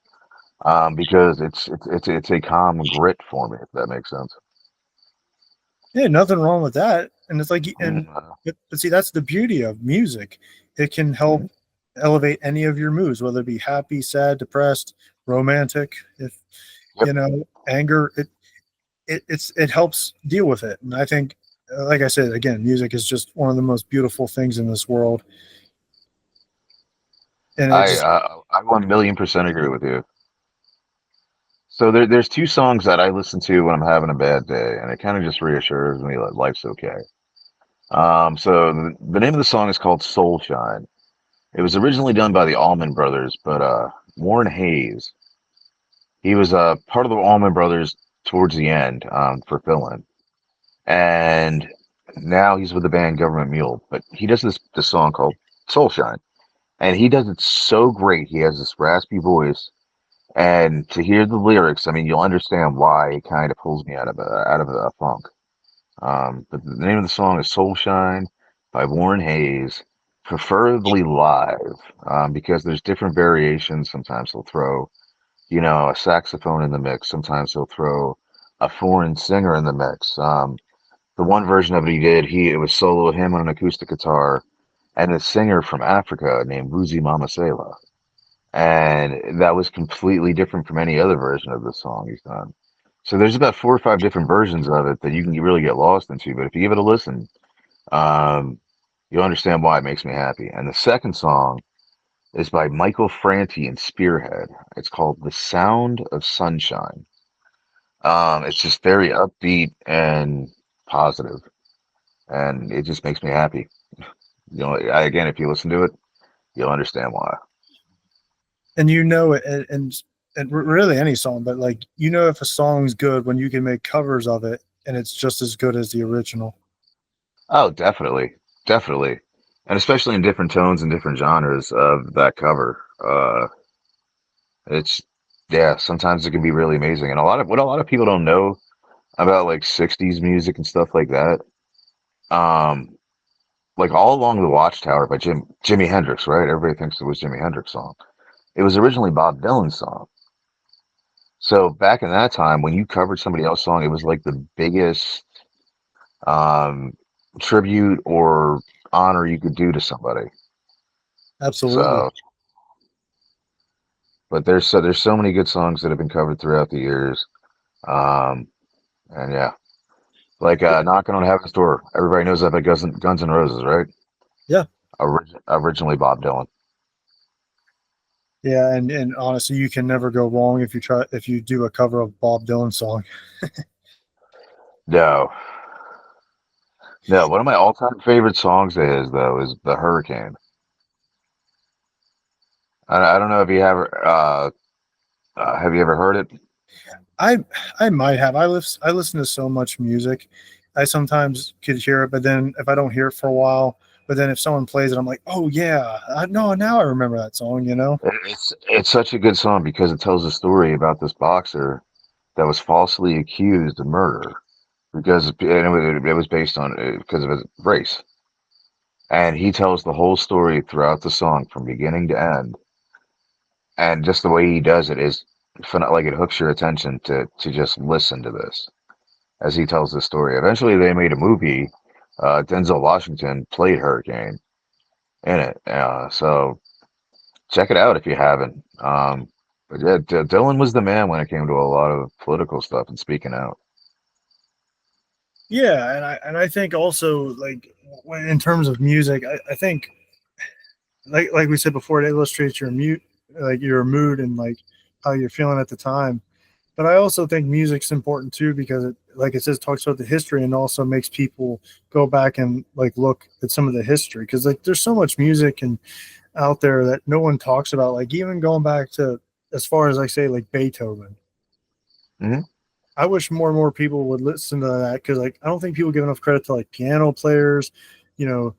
because it's a calm grit for me, if that makes sense. Yeah, nothing wrong with that. And it's like, Mm, and but see, that's the beauty of music. It can help mhm. elevate any of your moods, whether it be happy, sad, depressed, romantic. If Yep. anger, it helps deal with it. And I think, like I said, again, music is just one of the most beautiful things in this world, and it just I 1,000,000% agree with you. So there's two songs that I listen to when I'm having a bad day, and it kind of just reassures me that life's okay. So the name of the song is called Soul Shine. It was originally done by the Allman Brothers, but Warren Hayes, he was part of the Allman Brothers towards the end for fill-in, and now he's with the band Government Mule. But he does this song called Soul Shine, and he does it so great. He has this raspy voice, and to hear the lyrics, I mean, you'll understand why it kind of pulls me out of a funk. But the name of the song is Soul Shine by Warren Hayes, preferably live, because there's different variations. Sometimes he'll throw, a saxophone in the mix. Sometimes he'll throw a foreign singer in the mix. The one version of it he did, it was solo him on an acoustic guitar and a singer from Africa named Wuzi Mamasela. And that was completely different from any other version of the song he's done. So there's about four or five different versions of it that you can really get lost into. But if you give it a listen, um, you'll understand why it makes me happy. And the second song is by Michael Franti and Spearhead. It's called "The Sound of Sunshine." It's just very upbeat and positive, and it just makes me happy. Again, if you listen to it, you'll understand why. and really any song, but like if a song's good when you can make covers of it and it's just as good as the original. Oh, definitely, definitely, and especially in different tones and different genres of that cover. It's yeah, sometimes it can be really amazing, and a lot of people don't know about like '60s music and stuff like that. Um, like All Along the Watchtower by Jimi Hendrix, right? Everybody thinks it was Jimi Hendrix song. It was originally Bob Dylan's song. So back in that time, when you covered somebody else's song, it was like the biggest um, tribute or honor you could do to somebody. Absolutely. So, but there's so many good songs that have been covered throughout the years. Um, and yeah, like "Knocking on Heaven's Door." Everybody knows that by Guns N' Roses, right? Yeah. Originally Bob Dylan. Yeah, and honestly, you can never go wrong if you do a cover of Bob Dylan song. No, no. One of my all-time favorite songs of his, though, is "The Hurricane." I don't know if you have you ever heard it? I I might have. I listen to so much music. I sometimes could hear it, but then if I don't hear it for a while, but then if someone plays it, I'm like, oh yeah, I know now I remember that song. You know? It's such a good song because it tells a story about this boxer that was falsely accused of murder it was based on because of his race, and he tells the whole story throughout the song from beginning to end, and just the way he does it is like it hooks your attention to just listen to this as he tells the story. Eventually, they made a movie. Denzel Washington played Hurricane in it, so check it out if you haven't. But yeah, Dylan was the man when it came to a lot of political stuff and speaking out. Yeah, and I think also like in terms of music, I think like we said before, it illustrates your mute like your mood and like how you're feeling at the time. But I also think music's important too because it, like it says, talks about the history and also makes people go back and like look at some of the history because like there's so much music and out there that no one talks about. Like even going back to as far as I say, like Beethoven. Hmm. I wish more and more people would listen to that because like I don't think people give enough credit to like piano players, you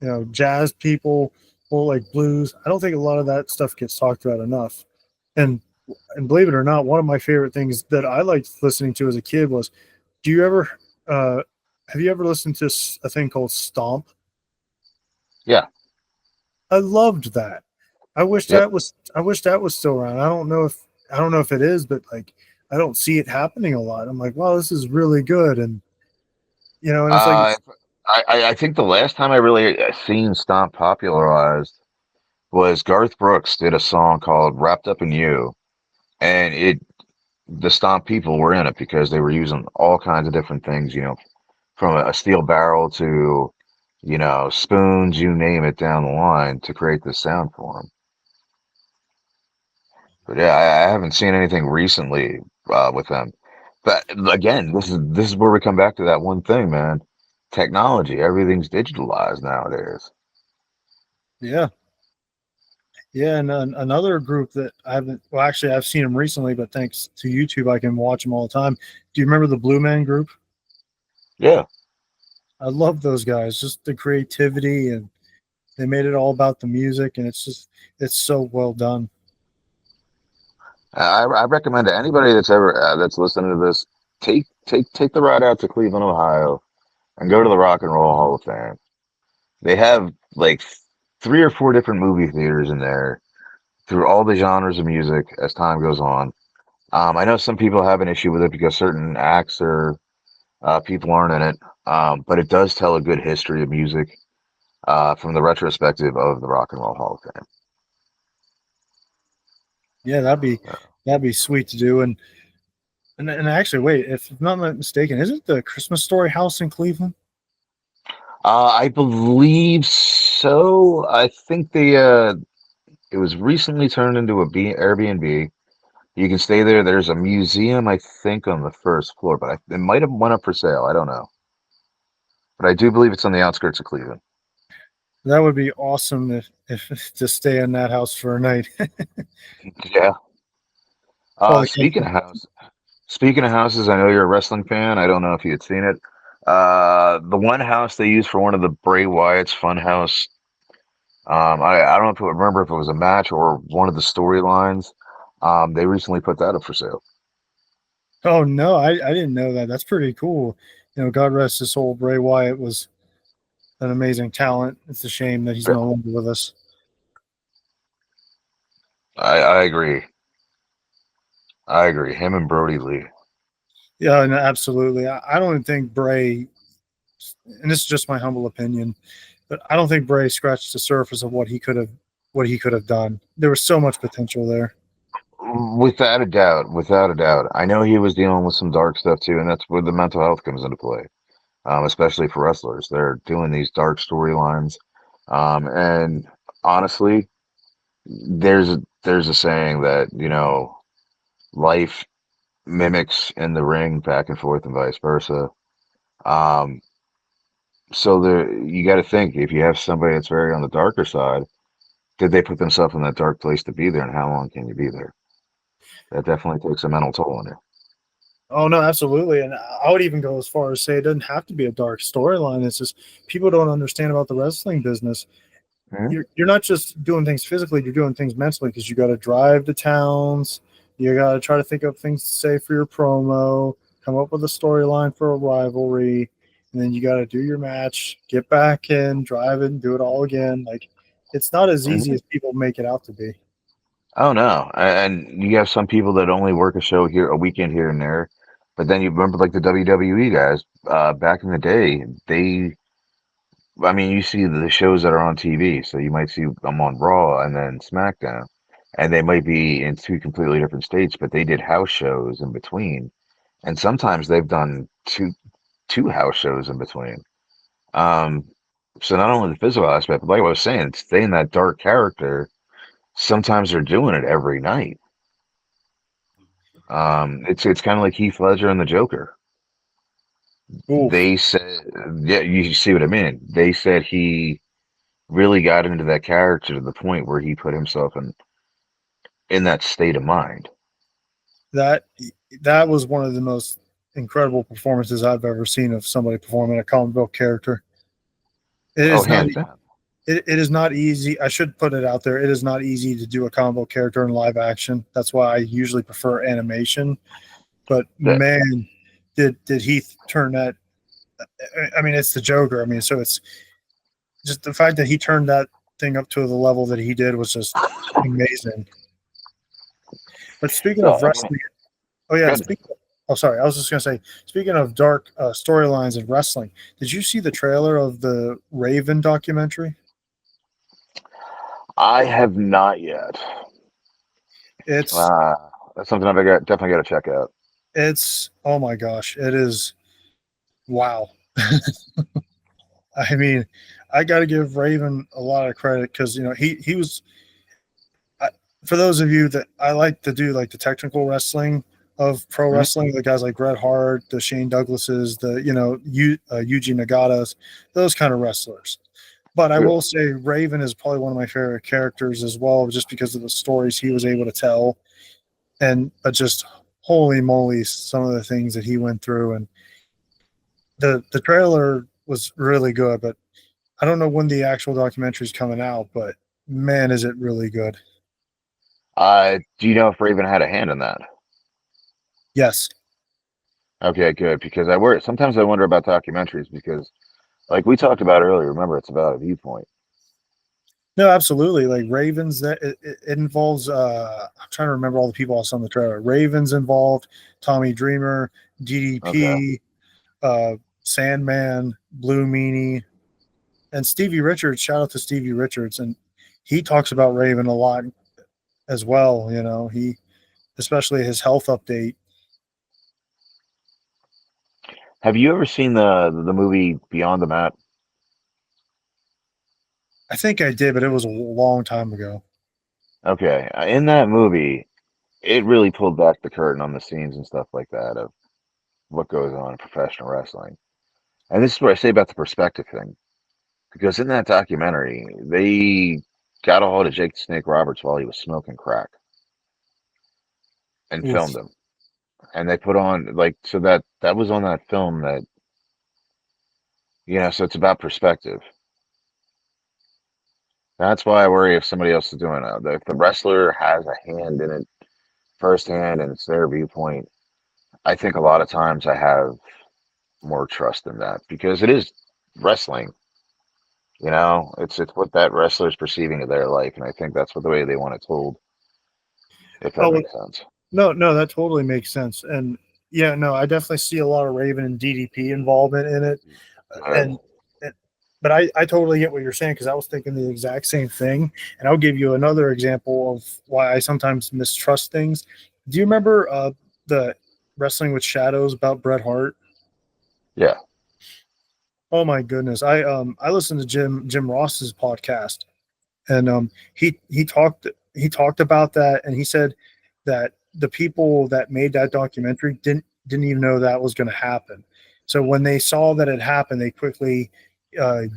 know, jazz people, or like blues. I don't think a lot of that stuff gets talked about enough. And and believe it or not, one of my favorite things that I liked listening to as a kid was, do you ever uh have you ever listened to a thing called Stomp? Yeah. I loved that. Yep. I wish that was still around. I don't know if it is, but like I don't see it happening a lot. I'm like, wow, this is really good. And and it's like, Uh, I think the last time I really seen Stomp popularized was Garth Brooks did a song called "Wrapped Up in You," and it the Stomp people were in it because they were using all kinds of different things, from a steel barrel to, spoons, you name it, down the line to create this sound for them. But yeah, I haven't seen anything recently with them. But again, this is where we come back to that one thing, man. Technology, everything's digitalized nowadays. yeah, yeah. And another group that I haven't, well, actually, I've seen them recently, but thanks to YouTube, I can watch them all the time. Do you remember the Blue Man Group? Yeah, I love those guys, just the creativity, and they made it all about the music, and it's so well done. I recommend to anybody that's listening to this, take the ride out to Cleveland, Ohio, and go to the Rock and Roll Hall of Fame. They have like three or four different movie theaters in there through all the genres of music as time goes on. I know some people have an issue with it because certain acts or people aren't in it, but it does tell a good history of music from the retrospective of the Rock and Roll Hall of Fame. Yeah, that'd be sweet to do. And actually, wait, if I'm not mistaken, isn't the Christmas Story house in Cleveland? I believe so. I think it was recently turned into a Airbnb. You can stay there. There's a museum, I think, on the first floor, but it might have went up for sale. I don't know, but I do believe it's on the outskirts of Cleveland. That would be awesome if to stay in that house for a night. Yeah. All the Speaking kids. of speaking of houses, I know you're a wrestling fan. I don't know if you had seen it. The one house they used for one of the Bray Wyatt's Funhouse. I don't know if I remember if it was a match or one of the storylines. They recently put that up for sale. Oh no, I didn't know that. That's pretty cool. God rest his soul. Bray Wyatt was an amazing talent. It's a shame that he's Yeah, no longer with us. I agree. I agree. Him and Brody Lee. Yeah, no, absolutely. I don't think Bray, and this is just my humble opinion, but I don't think Bray scratched the surface of what he could have done. There was so much potential there. Without a doubt, without a doubt. I know he was dealing with some dark stuff too, and that's where the mental health comes into play, especially for wrestlers. They're doing these dark storylines. And honestly, there's a saying that, life mimics in the ring back and forth and vice versa. Um, so you got to think if you have somebody that's very on the darker side, did they put themselves in that dark place to be there, and how long can you be there? That definitely takes a mental toll on you. Oh no, absolutely. And I would even go as far as say it doesn't have to be a dark storyline. It's just people don't understand about the wrestling business. Mhm. You're not just doing things physically, you're doing things mentally because you got to drive to towns. You got to try to think of things to say for your promo, come up with a storyline for a rivalry, and then you got to do your match, get back in, drive it, and do it all again. Like it's not as easy Mhm. as people make it out to be. Oh no, and you have some people that only work a show here, a weekend here and there, but then you remember like the WWE guys back in the day. I mean, you see the shows that are on TV, so you might see them on Raw and then SmackDown, and they might be in two completely different states, but they did house shows in between, and sometimes they've done two house shows in between. Um, so not only the physical aspect, but like I was saying, staying that dark character. Sometimes they're doing it every night. It's kind of like Heath Ledger and the Joker. Oof, They said, yeah, you see what I mean. They said he really got into that character to the point where he put himself in that state of mind. that that was one of the most incredible performances I've ever seen of somebody performing a comic book character. It Oh, is not hands down. it is not easy. I should put it out there. It is not easy to do a combo character in live action. That's why I usually prefer animation. But That man, did Heath turn that? I mean, it's the Joker. I mean, so it's just the fact that he turned that thing up to the level that he did was just amazing. But speaking so of I mean, wrestling, oh yeah, good. speaking. Oh, sorry. I was just gonna say. Speaking of dark storylines in wrestling, did you see the trailer of the Raven documentary? I have not yet. It's Uh, that's something I've got definitely got to check out. it's oh my gosh, it is wow. I mean, I got to give Raven a lot of credit because he was. I, for those of you that I like to do like the technical wrestling of pro Mhm. wrestling, the guys like Bret Hart, the Shane Douglases, the Yuji Nagatas, those kind of wrestlers. But I Yeah. will say Raven is probably one of my favorite characters as well, just because of the stories he was able to tell, and just holy moly, some of the things that he went through, and the trailer was really good, but I don't know when the actual documentary is coming out, but man, is it really good. Do you know if Raven had a hand in that? Yes. Okay, good. Because I worry sometimes I wonder about documentaries because, like we talked about earlier, remember it's about a viewpoint. No, absolutely. Like Ravens, that it involves. I'm trying to remember all the people I saw in the trailer. Ravens involved, Tommy Dreamer, Okay. DDP, Sandman, Blue Meanie, and Stevie Richards. Shout out to Stevie Richards, and he talks about Raven a lot as well. He especially his health update. Have you ever seen the movie Beyond the Mat? I think I did, but it was a long time ago. Okay, in that movie, it really pulled back the curtain on the scenes and stuff like that of what goes on in professional wrestling. And this is what I say about the perspective thing, because in that documentary, they got a hold of Jake the Snake Roberts while he was smoking crack and filmed Oof. him. And they put on like so that was on that film that so it's about perspective. That's why I worry if somebody else is doing it. If the wrestler has a hand in it firsthand and it's their viewpoint, I think a lot of times I have more trust in that because it is wrestling. It's what that wrestler is perceiving of their life, and I think that's what the way they want it told, if that Oh makes sense. no, no, that totally makes sense. And yeah, no, I definitely see a lot of Raven and DDP involvement in it. Good. And, and but I totally get what you're saying because I was thinking the exact same thing. And I'll give you another example of why I sometimes mistrust things. Do you remember the Wrestling with Shadows about Bret Hart? Yeah. Oh my goodness. I listened to Jim Ross's podcast, and he talked about that, and he said that the people that made that documentary didn't even know that was going to happen. So when they saw that it happened, they quickly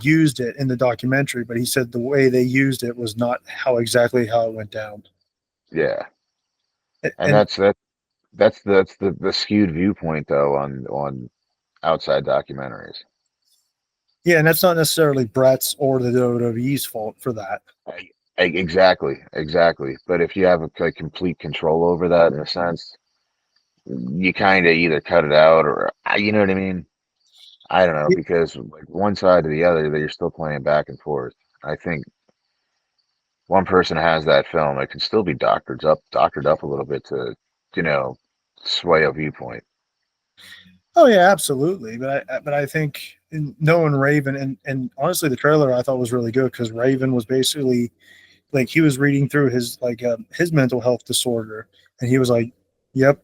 used it in the documentary, but he said the way they used it was not how it went down. Yeah, and And that's the skewed viewpoint though on outside documentaries. yeah, and that's not necessarily Brett's or the WWE's fault for that. Exactly. But if you have a complete control over that in a sense, you kind of either cut it out or you know what I mean. I don't know because like one side to the other, they're still playing back and forth. I think one person has that film, it can still be doctored up a little bit to, you know, sway a viewpoint. Oh yeah, absolutely. But I think knowing Raven and honestly, the trailer I thought was really good because Raven was basically like he was reading through his mental health disorder, and he was like, "Yep,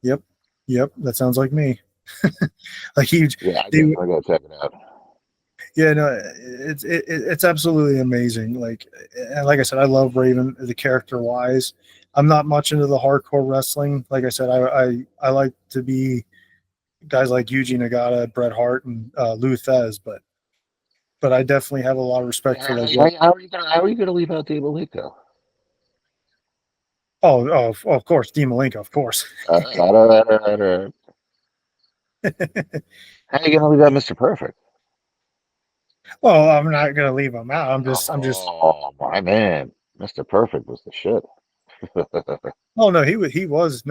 yep, yep, that sounds like me." Like Yeah, he I gotta check it out. yeah, no, it's absolutely amazing. Like and like I said, I love Raven the character wise. I'm not much into the hardcore wrestling. Like I said, I like to be guys like Yuji Nagata, Bret Hart, and Lou Thez, but I definitely have a lot of respect for like what. How are you gonna leave out Dave though? Of course, Dean Malenko, of course. How are you gonna leave out Mr. Perfect? Well, I'm not gonna leave him out. I'm just. Oh my man, Mr. Perfect was the shit. Oh no, he was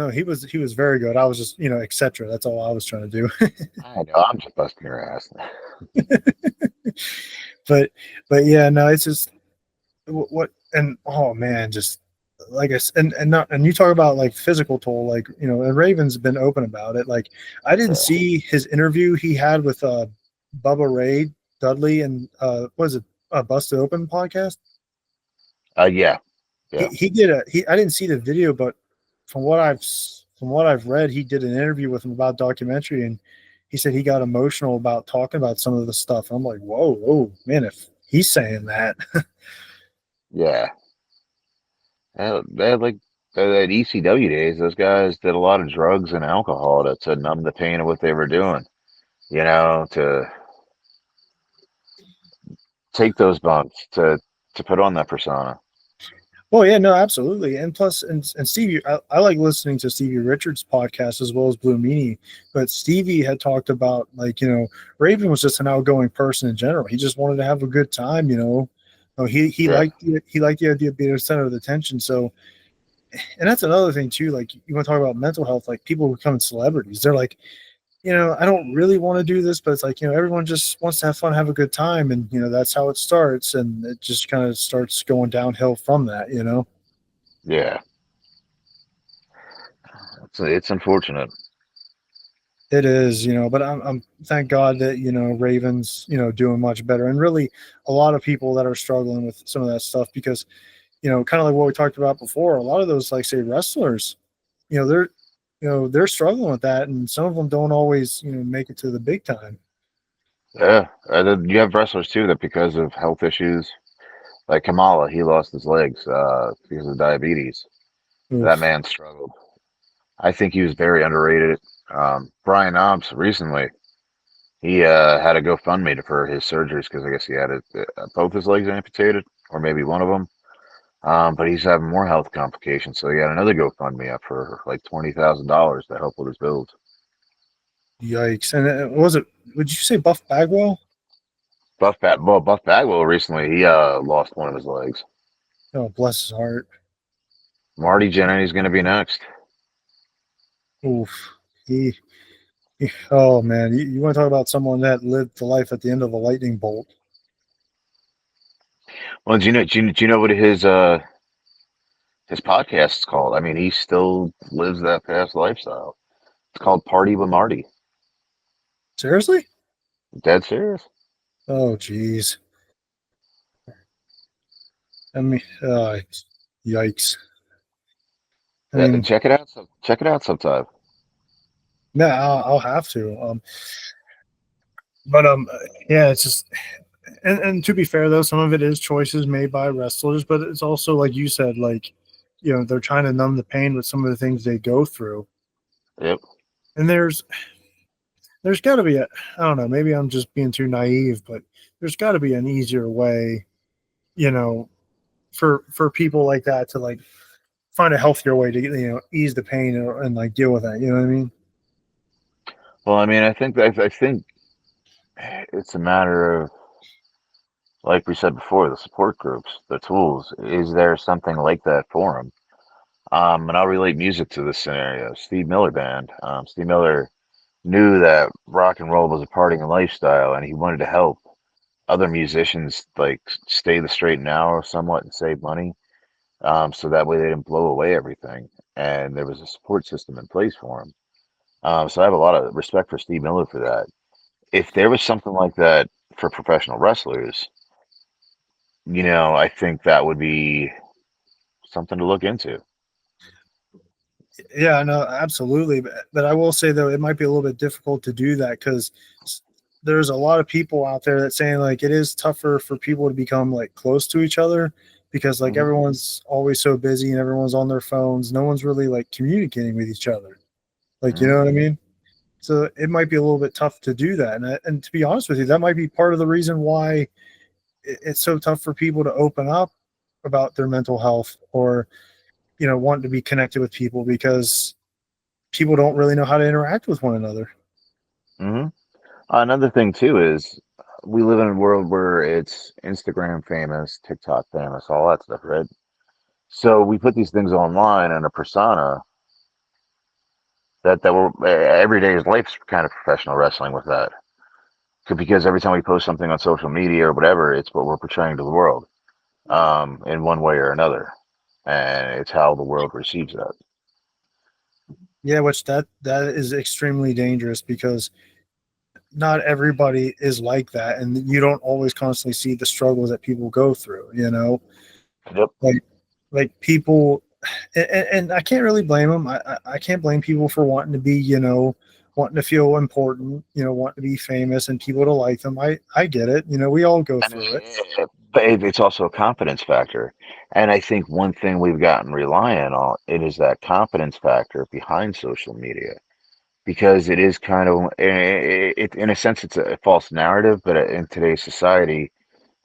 very good. I was just etc. That's all I was trying to do. I know, I'm just busting your ass. but but yeah, no, it's just what and oh man, just like I said, and not and you talk about like physical toll, like and Raven's been open about it. Like I didn't Yeah. see his interview he had with Bubba Ray Dudley and what is it, Busted Open podcast. Yeah, yeah, He did a he I didn't see the video, but from what I've read, he did an interview with him about documentary, and he said he got emotional about talking about some of the stuff. I'm like, whoa, man, if he's saying that. yeah. They had like at ECW days, those guys did a lot of drugs and alcohol to numb the pain of what they were doing. You know, to take those bumps, to put on that persona. Well, yeah, no, absolutely, and plus, and Stevie, I like listening to Stevie Richards' podcast as well as Blue Meanie. But Stevie had talked about like Raven was just an outgoing person in general. He just wanted to have a good time. Yeah, He liked the idea of being the center of attention. So, and that's another thing too. Like you want to talk about mental health, like people becoming celebrities. They're like, I don't really want to do this, but it's like, everyone just wants to have fun, have a good time. And, that's how it starts. And it just kind of starts going downhill from that. yeah. It's unfortunate. It is, but I'm thank God that, Ravens, doing much better. And really a lot of people that are struggling with some of that stuff because, kind of like what we talked about before, a lot of those, like say wrestlers, they're, they're struggling with that. And some of them don't always, make it to the big time. Yeah, then you have wrestlers too that because of health issues, like Kamala, he lost his legs because of diabetes. That Oof. man struggled. I think he was very underrated. Brian Knobs recently, he had a GoFundMe for his surgeries because I guess he had both his legs amputated, or maybe one of them. But he's having more health complications, so he had another GoFundMe up for like $20,000 to help with his bills. Yikes. And was it, would you say Buff Bagwell? Buff Bagwell recently, he lost one of his legs. Oh, bless his heart. Marty Jannetty's going to be next. Oof. Oh man, you want to talk about someone that lived the life at the end of a lightning bolt? Well, do you know what his podcast is called? I mean, he still lives that past lifestyle. It's called Party with Marty. Seriously? Dead serious. Oh geez. I mean, yikes. I Yeah, mean, check it out. Check it out sometime. no, I'll have to. But yeah, it's just, and to be fair though, some of it is choices made by wrestlers, but it's also like you said, like they're trying to numb the pain with some of the things they go through, Yep. and there's there's got to be a, I don't know, maybe I'm just being too naive, but there's got to be an easier way, you know, for people like that to like find a healthier way to ease the pain and like deal with that. You know what I mean? Well, I mean, I think it's a matter of, like we said before, the support groups, the tools. Is there something like that for them? And I'll relate music to this scenario. Steve Miller Band. Steve Miller knew that rock and roll was a partying lifestyle, and he wanted to help other musicians like stay the straight and narrow somewhat and save money. So that way they didn't blow away everything, and there was a support system in place for him. So I have a lot of respect for Steve Miller for that. If there was something like that for professional wrestlers, I think that would be something to look into. Yeah, no, absolutely. But I will say though, it might be a little bit difficult to do that because there's a lot of people out there that saying like it is tougher for people to become like close to each other because like Hmm. everyone's always so busy and everyone's on their phones. No one's really like communicating with each other. Like, you Hmm. know what I mean? So it might be a little bit tough to do that. And to be honest with you, that might be part of the reason why it's so tough for people to open up about their mental health or, want to be connected with people because people don't really know how to interact with one another. Hmm. Another thing too is we live in a world where it's Instagram famous, TikTok famous, all that stuff, right? So we put these things online and a persona that we're every day's life's kind of professional wrestling with that. Because every time we post something on social media or whatever, it's what we're portraying to the world, in one way or another, and it's how the world receives that. Yeah, which that is extremely dangerous because not everybody is like that, and you don't always constantly see the struggles that people go through. Yep. Like people, and I can't really blame them. I can't blame people for wanting to be, wanting to feel important, wanting to be famous and people to like them. I get it. We all go And through it. but it's also a confidence factor. And I think one thing we've gotten reliant on it is that confidence factor behind social media, because it is kind of in a sense it's a false narrative, but in today's society,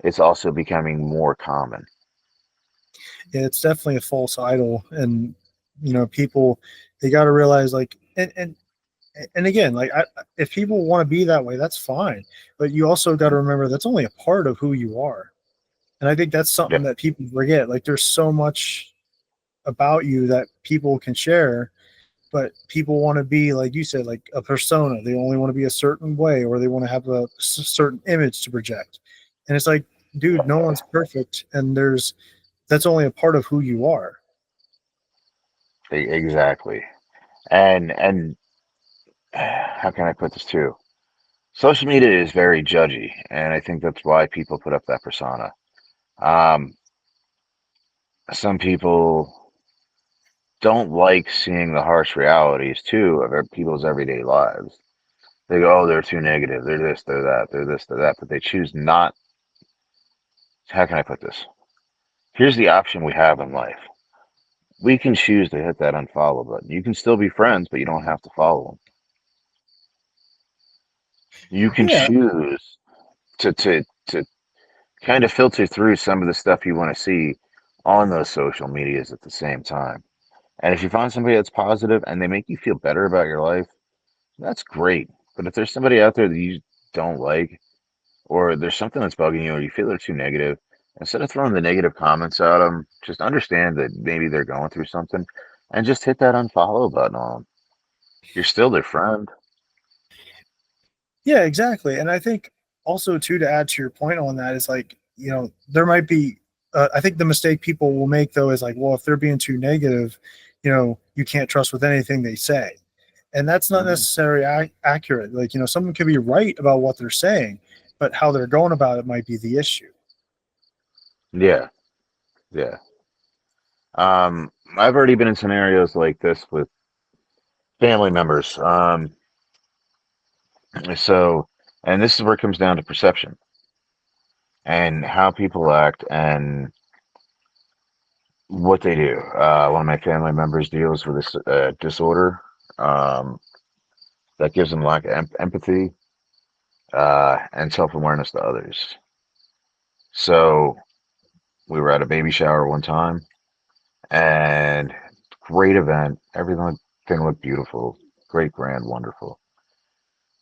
it's also becoming more common. Yeah, it's definitely a false idol, and people they got to realize like and again, like if people want to be that way, that's fine. But you also got to remember that's only a part of who you are. And I think that's Yeah. something that people forget. Like there's so much about you that people can share, but people want to be like you said, like a persona. They only want to be a certain way, or they want to have a certain image to project. And it's like, dude, no one's perfect, and that's only a part of who you are. Exactly. And how can I put this too? Social media is very judgy, and I think that's why people put up that persona. Um, some people don't like seeing the harsh realities too of people's everyday lives. They go, oh, they're too negative. They're this, they're that, they're this, they're that, but they choose not. How can I put this? Here's the option we have in life. We can choose to hit that unfollow button. You can still be friends, but you don't have to follow them. You can Yeah, choose to kind of filter through some of the stuff you want to see on those social medias at the same time. And if you find somebody that's positive and they make you feel better about your life, that's great. But if there's somebody out there that you don't like, or there's something that's bugging you, or you feel they're too negative, instead of throwing the negative comments at them, just understand that maybe they're going through something, and just hit that unfollow button on them. You're still their friend. yeah, exactly. And I think also too to add to your point on that is like there might be. I think the mistake people will make though is like, well, if they're being too negative, you can't trust with anything they say, and that's not Hmm. necessarily accurate. Like someone could be right about what they're saying, but how they're going about it might be the issue. Yeah, yeah. I've already been in scenarios like this with family members. So, and this is where it comes down to perception and how people act and what they do. One of my family members deals with this disorder. Um, that gives them lack of empathy and self-awareness to others. So we were at a baby shower one time, and great event. Everything looked beautiful, great, grand, wonderful.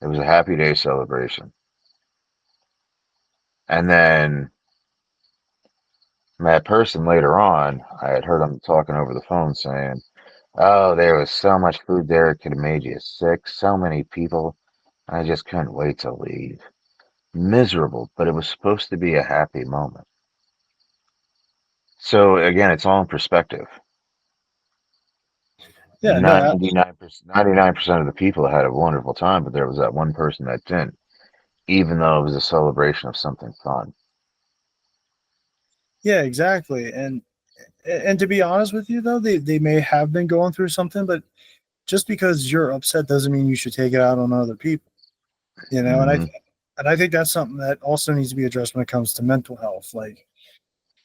It was a happy day celebration. And then that person later on, I had heard him talking over the phone saying, "Oh, there was so much food there, it could have made you sick. So many people. I just couldn't wait to leave." Miserable, but it was supposed to be a happy moment. So again, it's all in perspective. Yeah, no, 99% of the people had a wonderful time, but there was that one person that didn't, even though it was a celebration of something fun. yeah, exactly. And to be honest with you though, they may have been going through something, but just because you're upset doesn't mean you should take it out on other people. You know, Hmm. and I think that's something that also needs to be addressed when it comes to mental health. Like,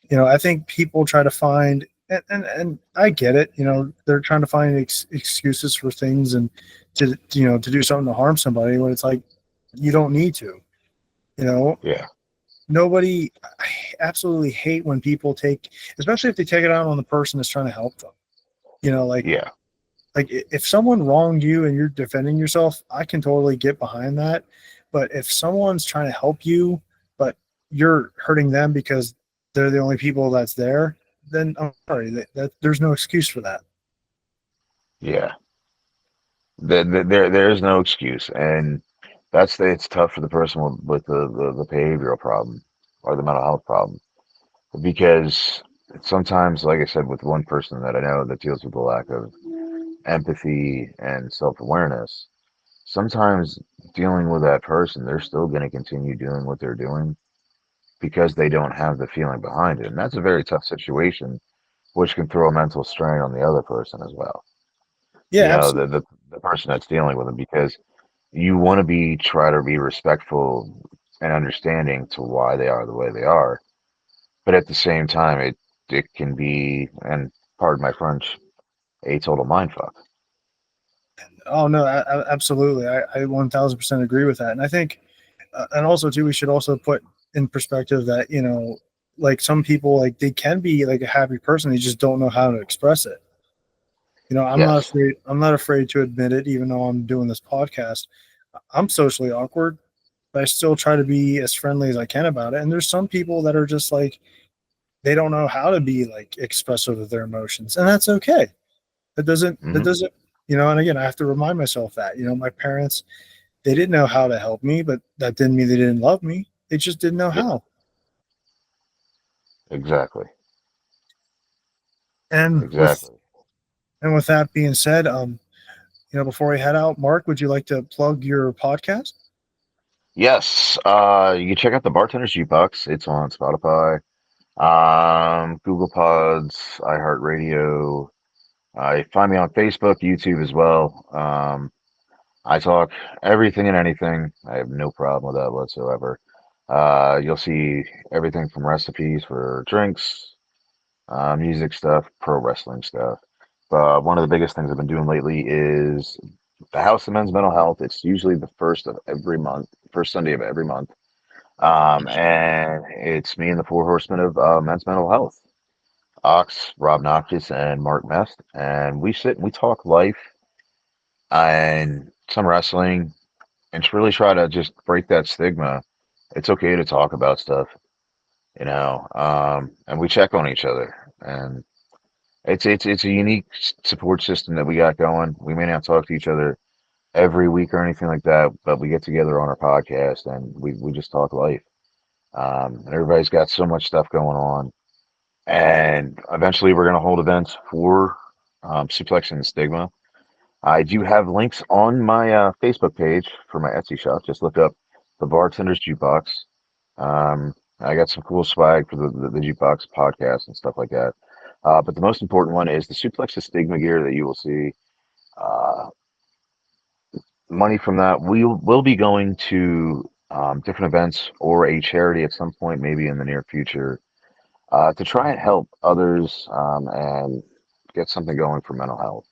you know, I think people try to find and I get it, you know, they're trying to find excuses for things and to you know to do something to harm somebody when it's like you don't need to. You know, Yeah, nobody I absolutely hate when people take, especially if they take it out on the person that's trying to help them. You know, yeah, if someone wronged you and you're defending yourself, I can totally get behind that. But if someone's trying to help you, but you're hurting them because they're the only people that's there, then I'm sorry that there's no excuse for that. yeah. There is no excuse, and it's tough for the person with the behavioral problem or the mental health problem because sometimes, like I said, with one person that I know that deals with the lack of empathy and self-awareness, sometimes dealing with that person, they're still going to continue doing what they're doing because they don't have the feeling behind it. And that's a very tough situation, which can throw a mental strain on the other person as well. Yeah, You know, absolutely. the person that's dealing with them, because you want to try to be respectful and understanding to why they are the way they are. But at the same time, it can be, and pardon my French, a total mindfuck. Oh no, absolutely. I 1000% agree with that. And I think, and also too, we should also put in perspective that you know, like some people, like they can be like a happy person, they just don't know how to express it. You know, I'm not Yes. afraid. I'm not afraid to admit it, even though I'm doing this podcast. I'm socially awkward, but I still try to be as friendly as I can about it. And there's some people that are just like they don't know how to be like expressive of their emotions, and that's okay. That Hmm. doesn't you know. And again, I have to remind myself that you know my parents they didn't know how to help me, but that didn't mean they didn't love me. They just didn't know Yeah, how. exactly. And with Exactly. that being said, you know, before we head out, Mark, would you like to plug your podcast? Yes. You can check out the Bartender's Jukebox. It's on Spotify, Google Pods, iHeartRadio. You find me on Facebook, YouTube as well. I talk everything and anything. I have no problem with that whatsoever. You'll see everything from recipes for drinks, music stuff, pro wrestling stuff. One of the biggest things I've been doing lately is the House of Men's Mental Health. It's usually the first of every month, first Sunday of every month. And it's me and the four horsemen of men's mental health. Ox, Rob Noctis, and Mark Mest. And we sit and we talk life and some wrestling and really try to just break that stigma. It's okay to talk about stuff, and we check on each other. And it's a unique support system that we got going. We may not talk to each other every week or anything like that, but we get together on our podcast and we just talk life. And everybody's got so much stuff going on. And eventually we're going to hold events for Suplexing the Stigma. I do have links on my Facebook page for my Etsy shop. Just look up the Bartender's Jukebox. I got some cool swag for the Jukebox podcast and stuff like that. But the most important one is the Suplex the Stigma gear that you will see. Uh, Money from that will be going to different events or a charity at some point, maybe in the near future, to try and help others and get something going for mental health.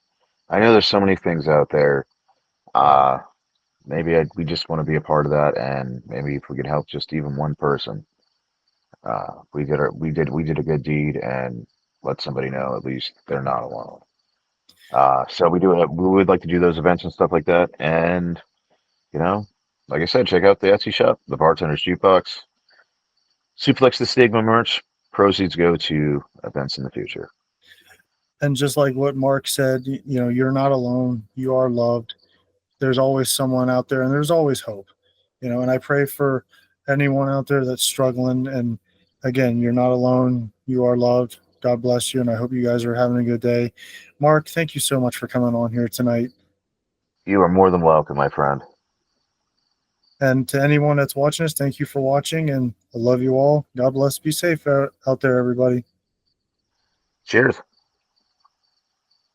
I know there's so many things out there. Uh, we just want to be a part of that, and maybe if we could help just even one person, we did a good deed, and let somebody know at least they're not alone. So we would like to do those events and stuff like that, and you know, like I said, check out the Etsy shop, the Bartender's Jukebox, Suplex the Stigma merch. Proceeds go to events in the future. And just like what Mark said, you're not alone. You are loved. There's always someone out there, and there's always hope. And I pray for anyone out there that's struggling. And again, you're not alone. You are loved. God bless you, and I hope you guys are having a good day. Mark, thank you so much for coming on here tonight. You are more than welcome, my friend. And to anyone that's watching us, thank you for watching, and I love you all. God bless. Be safe out there, everybody. Cheers.